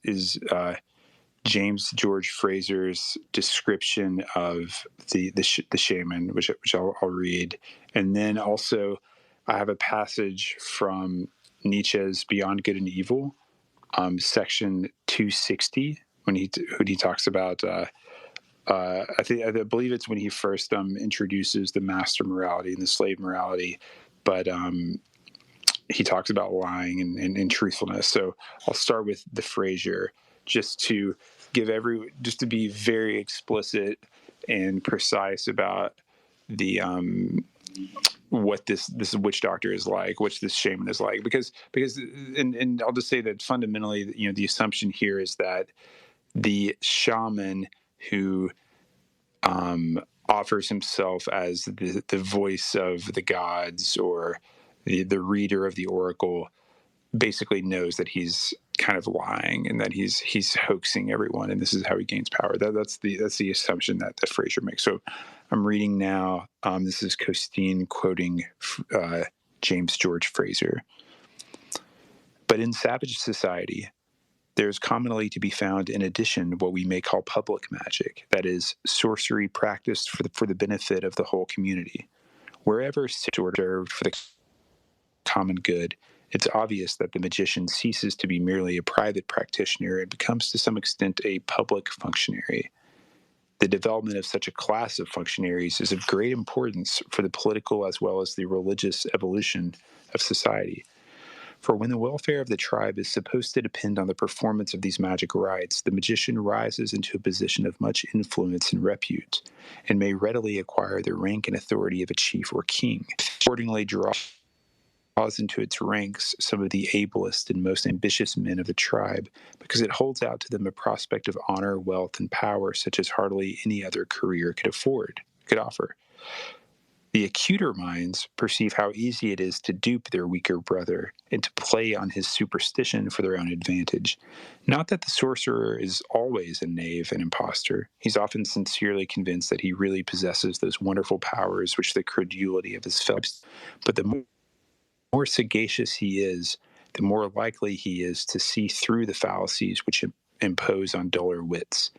James George Fraser's description of the shaman, which I'll read, and then also I have a passage from Nietzsche's Beyond Good and Evil, section 260, when he talks about. I believe it's when he first introduces the master morality and the slave morality, but he talks about lying and truthfulness. So I'll start with the Fraser, just to be very explicit and precise about the what this witch doctor is like, which this shaman is like, because and I'll just say that fundamentally, the assumption here is that the shaman who offers himself as the voice of the gods, or the reader of the oracle, basically knows that he's kind of lying and that he's hoaxing everyone, and this is how he gains power. That's the assumption that Fraser makes. So I'm reading now. This is Costine quoting James George Fraser. But in savage society, there is commonly to be found, in addition, what we may call public magic, that is, sorcery practiced for the benefit of the whole community. Wherever it's observed for the common good, it's obvious that the magician ceases to be merely a private practitioner and becomes to some extent a public functionary. The development of such a class of functionaries is of great importance for the political as well as the religious evolution of society. For when the welfare of the tribe is supposed to depend on the performance of these magic rites, the magician rises into a position of much influence and repute, and may readily acquire the rank and authority of a chief or king. Accordingly, draws into its ranks some of the ablest and most ambitious men of the tribe, because it holds out to them a prospect of honor, wealth, and power such as hardly any other career could offer. The acuter minds perceive how easy it is to dupe their weaker brother and to play on his superstition for their own advantage. Not that the sorcerer is always a knave and impostor. He's often sincerely convinced that he really possesses those wonderful powers which the credulity of his fellows. But the more sagacious he is, the more likely he is to see through the fallacies which impose on duller wits.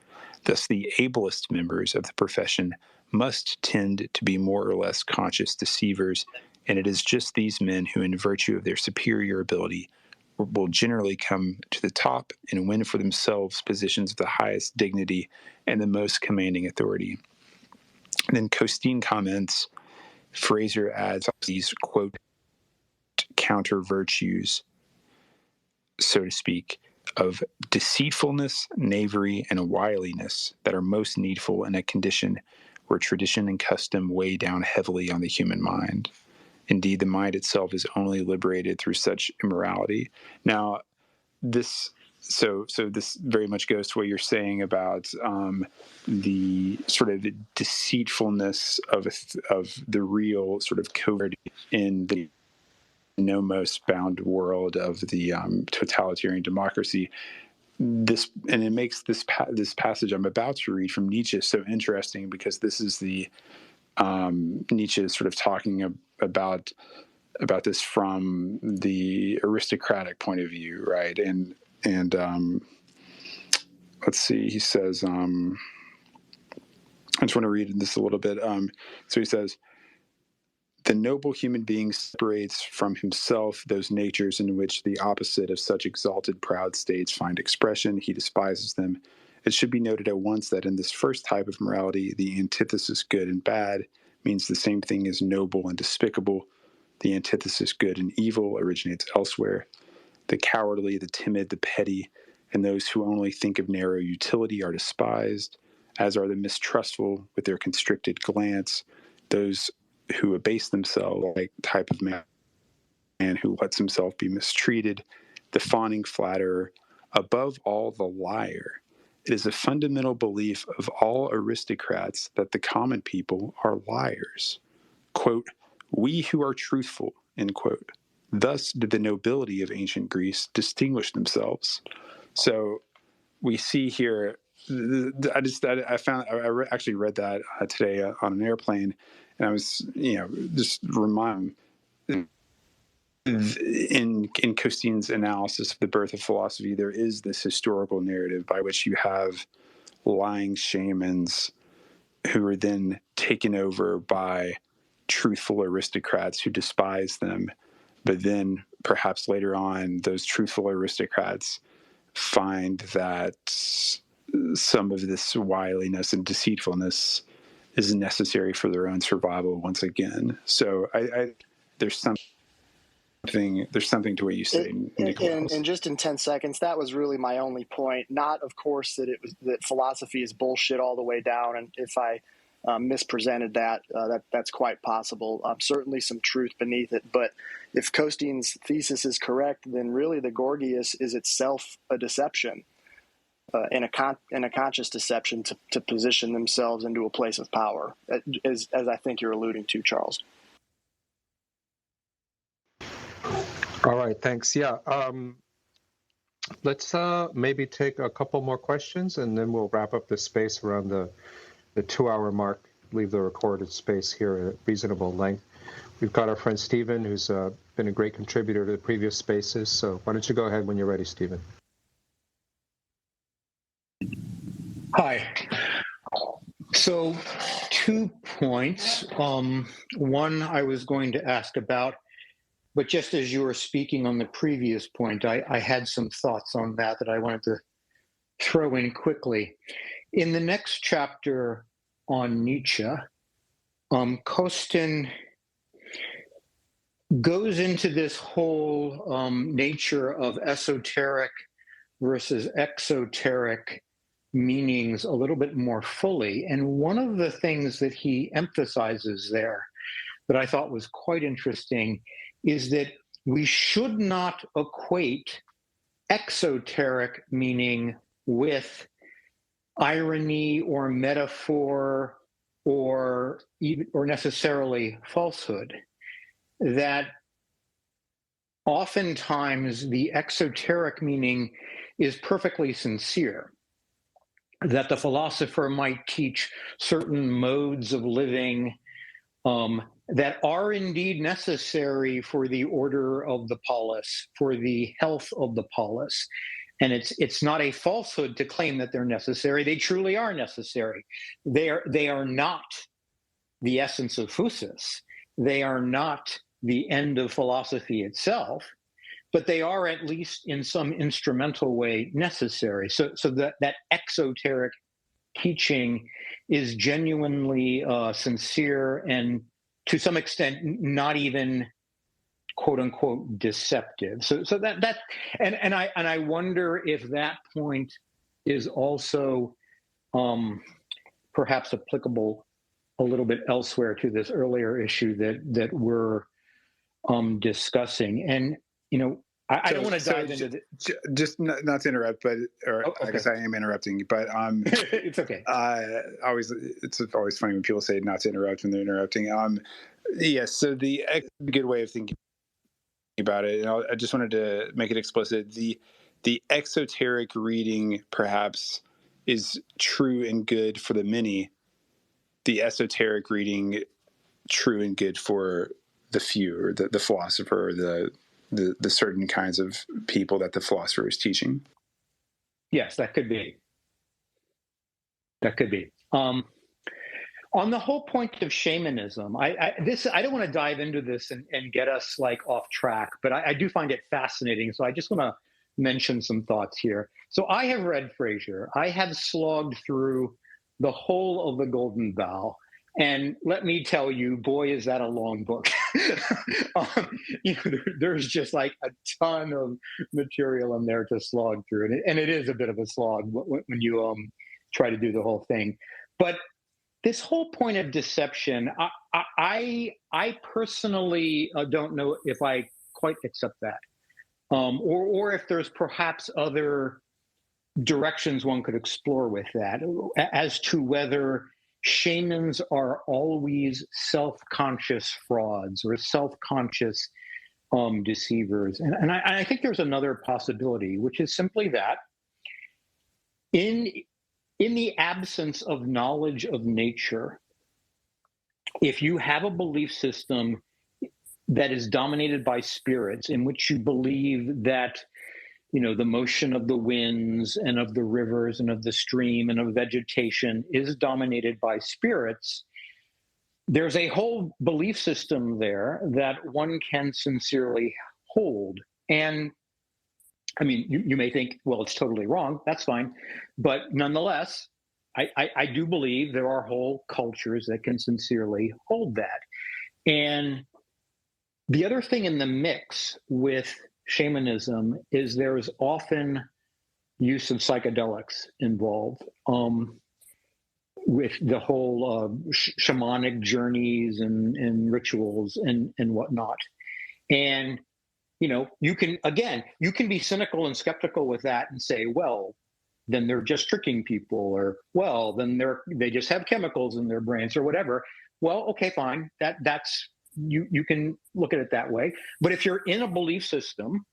Thus, the ablest members of the profession must tend to be more or less conscious deceivers, and it is just these men who, in virtue of their superior ability, will generally come to the top and win for themselves positions of the highest dignity and the most commanding authority. And then Costine comments, Fraser adds these, quote, counter virtues, so to speak, of deceitfulness, knavery, and wiliness that are most needful in a condition where tradition and custom weigh down heavily on the human mind. Indeed, the mind itself is only liberated through such immorality. Now, this very much goes to what you're saying about the sort of deceitfulness of the real sort of covert in the nomos bound world of the totalitarian democracy. It makes this passage I'm about to read from Nietzsche so interesting, because this is the Nietzsche is sort of talking about this from the aristocratic point of view, right? And let's see, he says, I just want to read this a little bit. So he says, the noble human being separates from himself those natures in which the opposite of such exalted proud states find expression. He despises them. It should be noted at once that in this first type of morality, the antithesis good and bad means the same thing as noble and despicable. The antithesis good and evil originates elsewhere. The cowardly, the timid, the petty, and those who only think of narrow utility are despised, as are the mistrustful with their constricted glance, those who abase themselves, like type of man who lets himself be mistreated, the fawning flatterer, above all the liar. It is a fundamental belief of all aristocrats that the common people are liars. Quote, we who are truthful, end quote. Thus did the nobility of ancient Greece distinguish themselves. So we see here, I actually read that today on an airplane, and I was, just remind in Costine's analysis of the birth of philosophy, there is this historical narrative by which you have lying shamans who are then taken over by truthful aristocrats who despise them. But then perhaps later on, those truthful aristocrats find that some of this wiliness and deceitfulness is necessary for their own survival once again. So there's some there's something to what you say, Nicholas. And just in 10 seconds, that was really my only point. Not, of course, that philosophy is bullshit all the way down. And if I mispresented that, that's quite possible. Certainly some truth beneath it. But if Costein's thesis is correct, then really the Gorgias is itself a deception, and a conscious deception to position themselves into a place of power, as I think you're alluding to, Charles. All right, thanks. Yeah, let's maybe take a couple more questions, and then we'll wrap up the space around the 2-hour mark, leave the recorded space here at reasonable length. We've got our friend Stephen, who's been a great contributor to the previous spaces. So why don't you go ahead when you're ready, Stephen? Hi. So 2 points. One I was going to ask about, but just as you were speaking on the previous point, I had some thoughts on that I wanted to throw in quickly. In the next chapter on Nietzsche, Costin goes into this whole nature of esoteric versus exoteric meanings a little bit more fully. And one of the things that he emphasizes there that I thought was quite interesting is that we should not equate exoteric meaning with irony or metaphor or necessarily falsehood. That oftentimes the exoteric meaning is perfectly sincere, that the philosopher might teach certain modes of living that are indeed necessary for the order of the polis, for the health of the polis. And it's not a falsehood to claim that they're necessary. They truly are necessary. They are not the essence of physis. They are not the end of philosophy itself, but they are at least in some instrumental way necessary. So that exoteric teaching is genuinely sincere and to some extent not even quote unquote deceptive. So that and I wonder if that point is also perhaps applicable a little bit elsewhere to this earlier issue that we're discussing. And I don't want to dive into the... Just not to interrupt, but okay. I guess I am interrupting, but it's okay. It's always funny when people say not to interrupt when they're interrupting. Yes, so the good way of thinking about it, and I just wanted to make it explicit. The exoteric reading perhaps is true and good for the many. The esoteric reading true and good for the few, or the philosopher, or the certain kinds of people that the philosopher is teaching. Yes, that could be. That could be. On the whole point of shamanism, I don't want to dive into this and get us like off track, but I do find it fascinating. So I just want to mention some thoughts here. So I have read Fraser. I have slogged through the whole of the Golden Bough. And let me tell you, boy, is that a long book. There's just like a ton of material in there to slog through. And it is a bit of a slog when you try to do the whole thing. But this whole point of deception, I personally don't know if I quite accept that. Or if there's perhaps other directions one could explore with that as to whether shamans are always self-conscious frauds or self-conscious deceivers. And I think there's another possibility, which is simply that in the absence of knowledge of nature, if you have a belief system that is dominated by spirits, in which you believe that the motion of the winds and of the rivers and of the stream and of vegetation is dominated by spirits, there's a whole belief system there that one can sincerely hold. And I mean, you may think, well, it's totally wrong. That's fine. But nonetheless, I do believe there are whole cultures that can sincerely hold that. And The other thing in the mix with shamanism is there is often use of psychedelics involved, with the whole shamanic journeys and rituals and whatnot. And you can be cynical and skeptical with that and say, well, then they're just tricking people, or well, then they just have chemicals in their brains or whatever. Well, okay, fine. That's you can look at it that way. But if you're in a belief system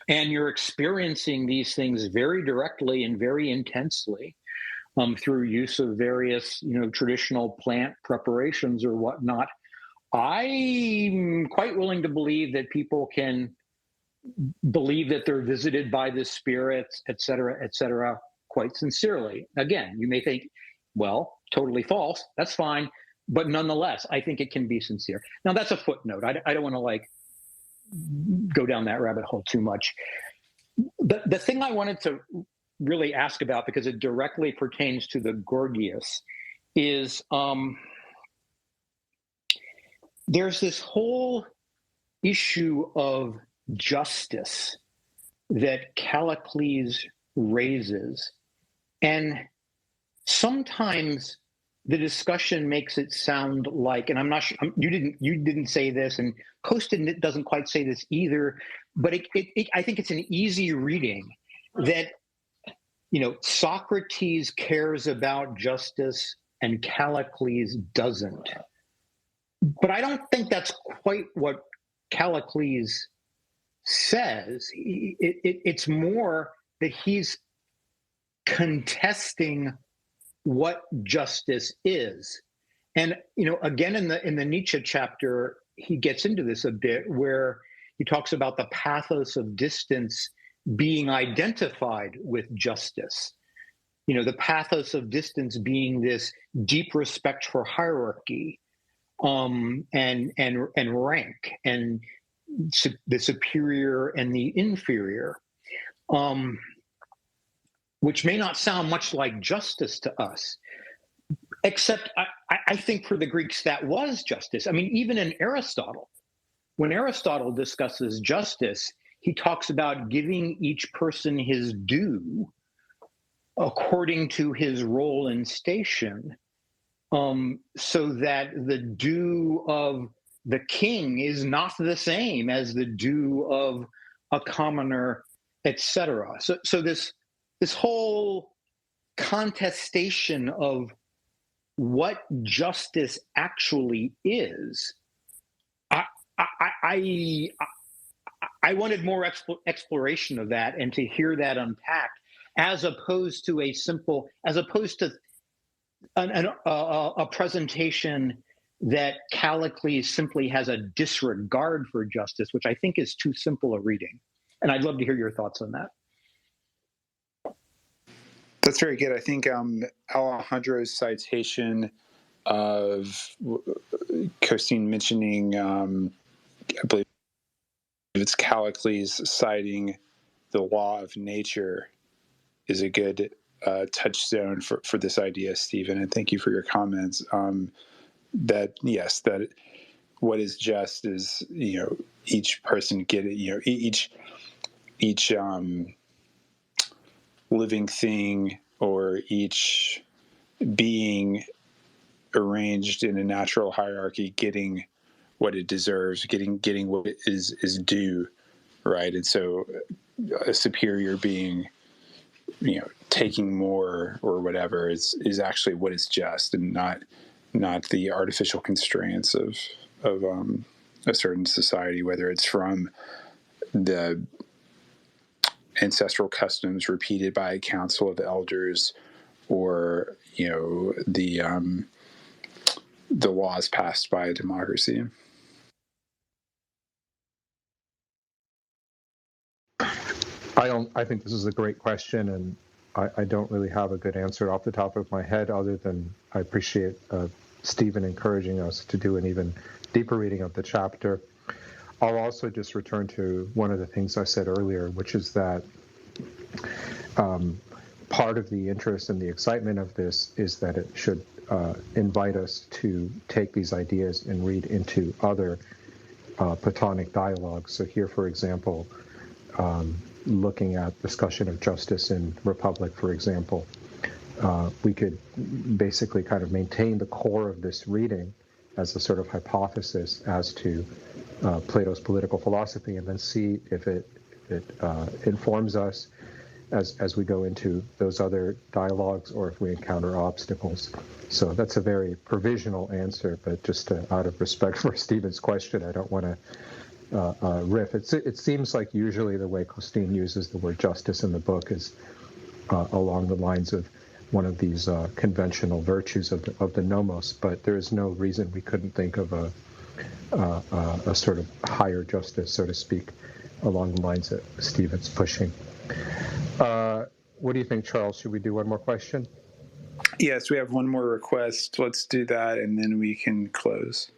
and you're experiencing these things very directly and very intensely, through use of various, traditional plant preparations or whatnot, I'm quite willing to believe that people can believe that they're visited by the spirits, et cetera, quite sincerely. Again, you may think, well, totally false. That's fine. But nonetheless, I think it can be sincere. Now, that's a footnote. I don't want to go down that rabbit hole too much. The thing I wanted to really ask about, because it directly pertains to the Gorgias, is there's this whole issue of justice that Callicles raises. And sometimes the discussion makes it sound like, and I'm not sure, you didn't say this, and Kostin doesn't quite say this either, but I think it's an easy reading that, Socrates cares about justice and Callicles doesn't. But I don't think that's quite what Callicles says. It's more that he's contesting what justice is. And, again, in the Nietzsche chapter, he gets into this a bit, where he talks about the pathos of distance being identified with justice. The pathos of distance being this deep respect for hierarchy, and rank, and the superior and the inferior, which may not sound much like justice to us, except I think for the Greeks that was justice. I mean, even in Aristotle, when Aristotle discusses justice, he talks about giving each person his due according to his role and station, so that the due of the king is not the same as the due of a commoner, etc. So this whole contestation of what justice actually is, I wanted more exploration of that, and to hear that unpacked, as opposed to a presentation that Callicles simply has a disregard for justice, which I think is too simple a reading. And I'd love to hear your thoughts on that. That's very good. I think Alejandro's citation of Kostin mentioning, I believe it's Callicles citing the law of nature, is a good touchstone for this idea, Stephen. And thank you for your comments. That what is just is, each person each living thing, or each being arranged in a natural hierarchy getting what it deserves, getting what is due, right? And so a superior being, taking more or whatever is actually what is just, and not the artificial constraints of a certain society, whether it's from the ancestral customs repeated by a council of elders, or the laws passed by a democracy. I think this is a great question, and I don't really have a good answer off the top of my head, other than I appreciate Stephen encouraging us to do an even deeper reading of the chapter. I'll also just return to one of the things I said earlier, which is that part of the interest and the excitement of this is that it should invite us to take these ideas and read into other Platonic dialogues. So here, for example, looking at discussion of justice in Republic, for example, we could basically kind of maintain the core of this reading as a sort of hypothesis as to Plato's political philosophy, and then see if it informs us as we go into those other dialogues, or if we encounter obstacles. So that's a very provisional answer, but just out of respect for Stephen's question, I don't want to riff. It seems like usually the way Costin uses the word justice in the book is along the lines of one of these conventional virtues of the nomos, but there is no reason we couldn't think of a sort of higher justice, so to speak, along the lines that Stephen's pushing. What do you think, Charles? Should we do one more question? Yes, we have one more request. Let's do that, and then we can close.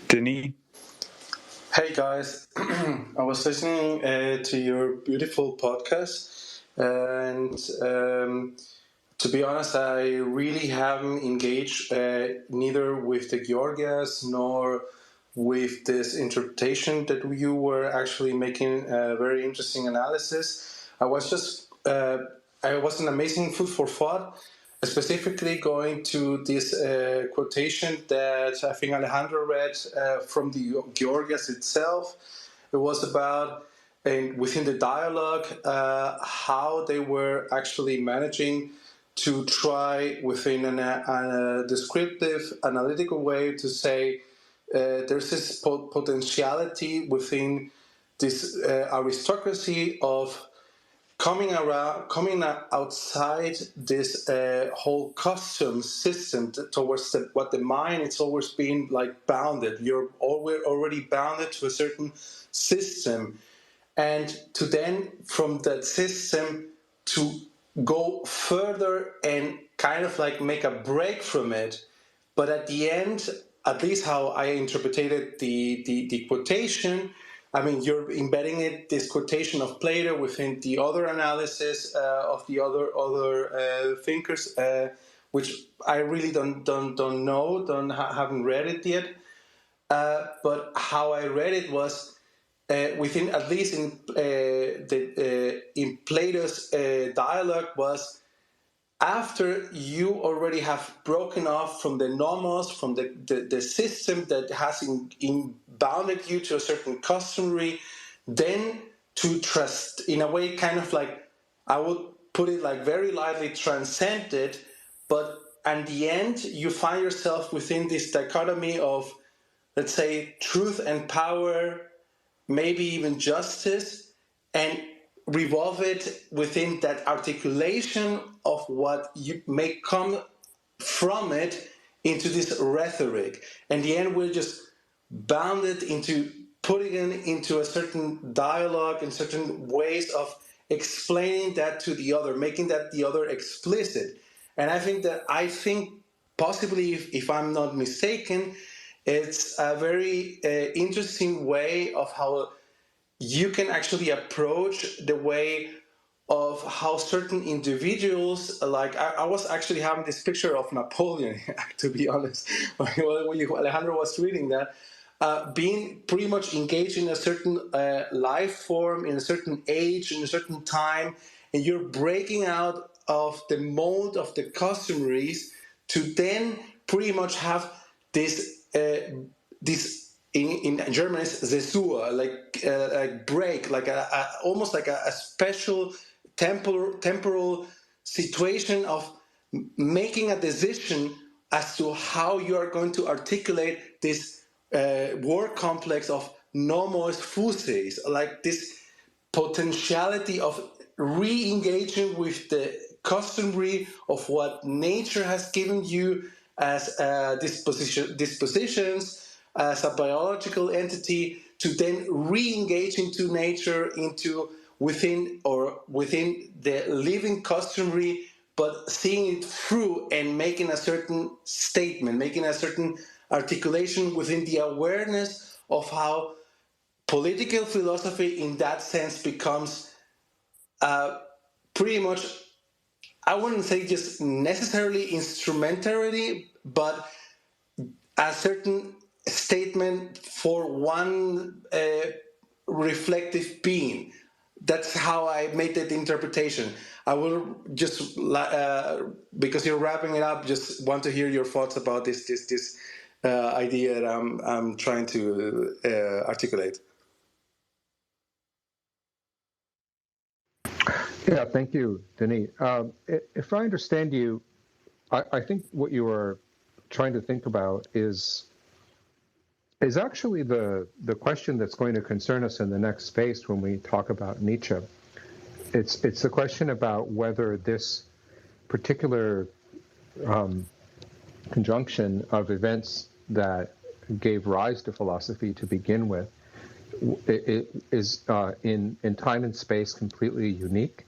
Denis? Hey guys, I was listening to your beautiful podcast, and to be honest, I really haven't engaged neither with the Gorgias nor with this interpretation that you were actually making a very interesting analysis. I was an amazing food for thought, specifically going to this quotation that I think Alejandro read from the Gorgias itself. It was about, within the dialogue, how they were actually managing to try within a descriptive, analytical way to say there's this potentiality within this aristocracy of coming outside this whole custom system towards what the mind, it's always been like bounded. You're already bounded to a certain system, and to then from that system to go further and kind of like make a break from it. But at the end, at least how I interpreted the quotation, I mean, you're embedding this quotation of Plato within the other analysis of the other thinkers, which I really don't know, haven't read it yet. But how I read it was within, at least in Plato's dialogue, was after you already have broken off from the nomos, from the system that has bounded you to a certain customary, then to trust, in a way, kind of like, I would put it like very lightly, transcend it, but at the end, you find yourself within this dichotomy of, let's say, truth and power, maybe even justice, and revolve it within that articulation of what you may come from it into this rhetoric. And the end, we're just bounded into putting it into a certain dialogue and certain ways of explaining that to the other, making that the other explicit. And I think possibly, if I'm not mistaken, it's a very interesting way of how you can actually approach the way of how certain individuals, like I was actually having this picture of Napoleon, to be honest, when Alejandro was reading that, being pretty much engaged in a certain life form, in a certain age, in a certain time, and you're breaking out of the mold of the customaries to then pretty much have this in German is Zäsur, like break, like almost like a special temporal situation of making a decision as to how you are going to articulate this word complex of nomos physis, like this potentiality of re-engaging with the customary of what nature has given you as dispositions, as a biological entity, to then re-engage into nature, into within the living customary, but seeing it through and making a certain statement, making a certain articulation within the awareness of how political philosophy in that sense becomes pretty much I wouldn't say just necessarily instrumentality, but a certain statement for one reflective being. That's how I made that interpretation. I will just because you're wrapping it up, just want to hear your thoughts about this idea that I'm trying to articulate. Yeah, thank you, Denis. If I understand you, I think what you are trying to think about is actually the question that's going to concern us in the next space when we talk about Nietzsche. It's a question about whether this particular conjunction of events that gave rise to philosophy to begin with it is in time and space completely unique,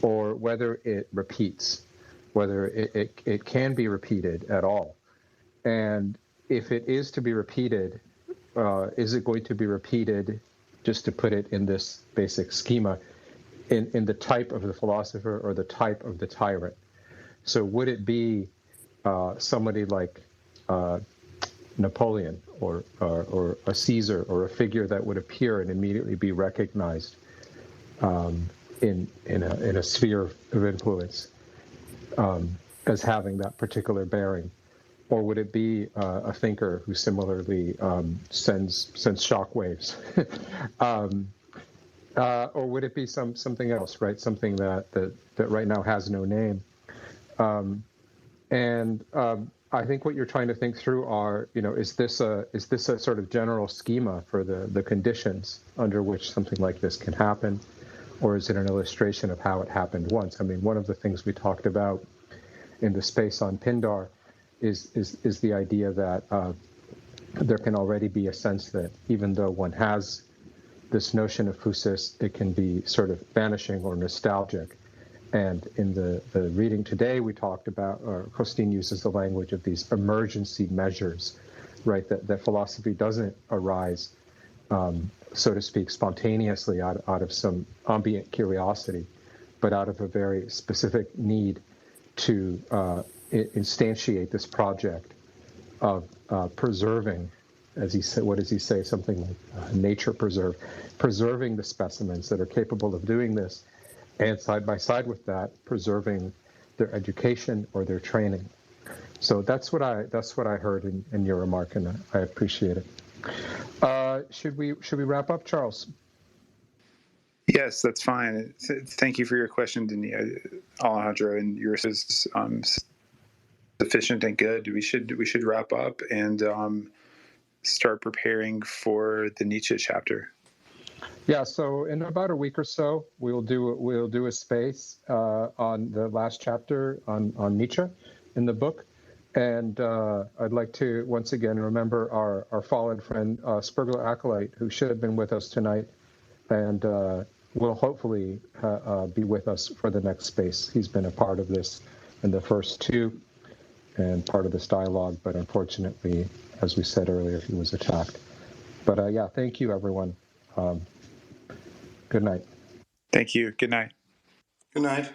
or whether it repeats, whether it can be repeated at all. And if it is to be repeated, is it going to be repeated, just to put it in this basic schema, in the type of the philosopher or the type of the tyrant? So would it be somebody like Napoleon or a Caesar, or a figure that would appear and immediately be recognized in a sphere of influence as having that particular bearing? Or would it be a thinker who similarly sends shockwaves? Or would it be something else, right? Something that right now has no name. I think what you're trying to think through are, is this a sort of general schema for the conditions under which something like this can happen, or is it an illustration of how it happened once? I mean, one of the things we talked about in the space on Pindar is the idea that there can already be a sense that even though one has this notion of physis, it can be sort of vanishing or nostalgic. And in the reading today, we talked about, Costin uses the language of these emergency measures, right? That philosophy doesn't arise, so to speak, spontaneously out of some ambient curiosity, but out of a very specific need to instantiate this project of preserving, as he said, what does he say? Something like nature preserving the specimens that are capable of doing this, and side by side with that, preserving their education or their training. So that's what I heard in your remark, and I appreciate it. Should we wrap up, Charles? Yes, that's fine. Thank you for your question, Denis, Alejandro, and yours is sufficient and good. We should wrap up and start preparing for the Nietzsche chapter. Yeah, so in about a week or so, we'll do a space on the last chapter on Nietzsche in the book, and I'd like to once again remember our fallen friend Spergler Acolyte, who should have been with us tonight, and will hopefully be with us for the next space. He's been a part of this in the first two, and part of this dialogue, but unfortunately, as we said earlier, he was attacked. But yeah, thank you, everyone. Good night. Thank you. Good night. Good night.